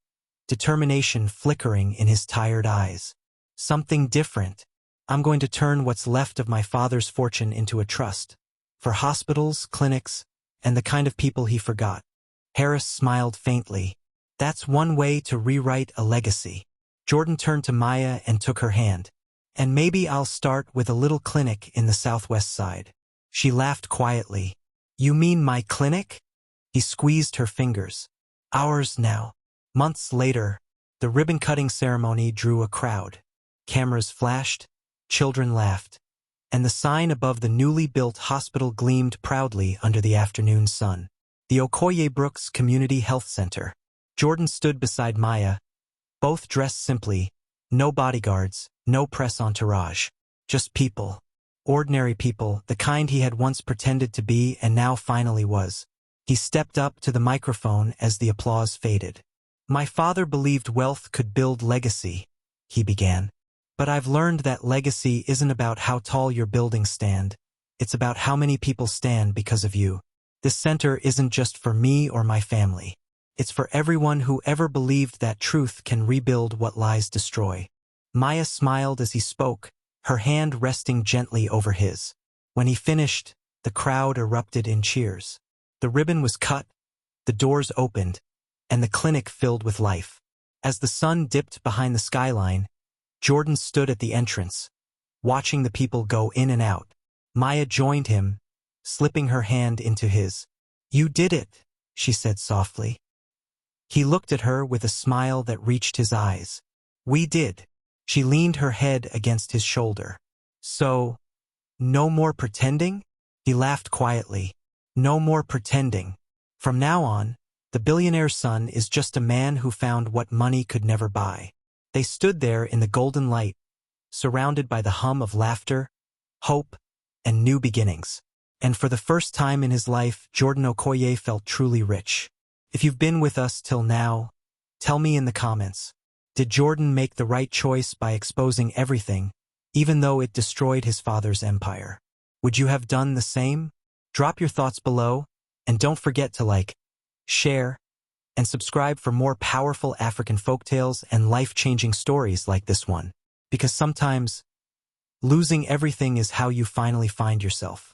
determination flickering in his tired eyes. "Something different. I'm going to turn what's left of my father's fortune into a trust. For hospitals, clinics, and the kind of people he forgot." Harris smiled faintly. "That's one way to rewrite a legacy." Jordan turned to Maya and took her hand. And maybe I'll start with a little clinic in the southwest side. She laughed quietly. You mean my clinic? He squeezed her fingers. Ours now. Months later, the ribbon-cutting ceremony drew a crowd. Cameras flashed, children laughed, and the sign above the newly built hospital gleamed proudly under the afternoon sun. The Okoye Brooks Community Health Center. Jordan stood beside Maya, both dressed simply, no bodyguards, no press entourage. Just people. Ordinary people, the kind he had once pretended to be and now finally was. He stepped up to the microphone as the applause faded. My father believed wealth could build legacy, he began. But I've learned that legacy isn't about how tall your buildings stand. It's about how many people stand because of you. This center isn't just for me or my family. It's for everyone who ever believed that truth can rebuild what lies destroy. Maya smiled as he spoke, her hand resting gently over his. When he finished, the crowd erupted in cheers. The ribbon was cut, the doors opened, and the clinic filled with life. As the sun dipped behind the skyline, Jordan stood at the entrance, watching the people go in and out. Maya joined him, slipping her hand into his. You did it, she said softly. He looked at her with a smile that reached his eyes. We did. She leaned her head against his shoulder. So, no more pretending? He laughed quietly. No more pretending. From now on, the billionaire's son is just a man who found what money could never buy. They stood there in the golden light, surrounded by the hum of laughter, hope, and new beginnings. And for the first time in his life, Jordan Okoye felt truly rich. If you've been with us till now, tell me in the comments. Did Jordan make the right choice by exposing everything, even though it destroyed his father's empire? Would you have done the same? Drop your thoughts below, and don't forget to like, share, and subscribe for more powerful African folktales and life-changing stories like this one. Because sometimes, losing everything is how you finally find yourself.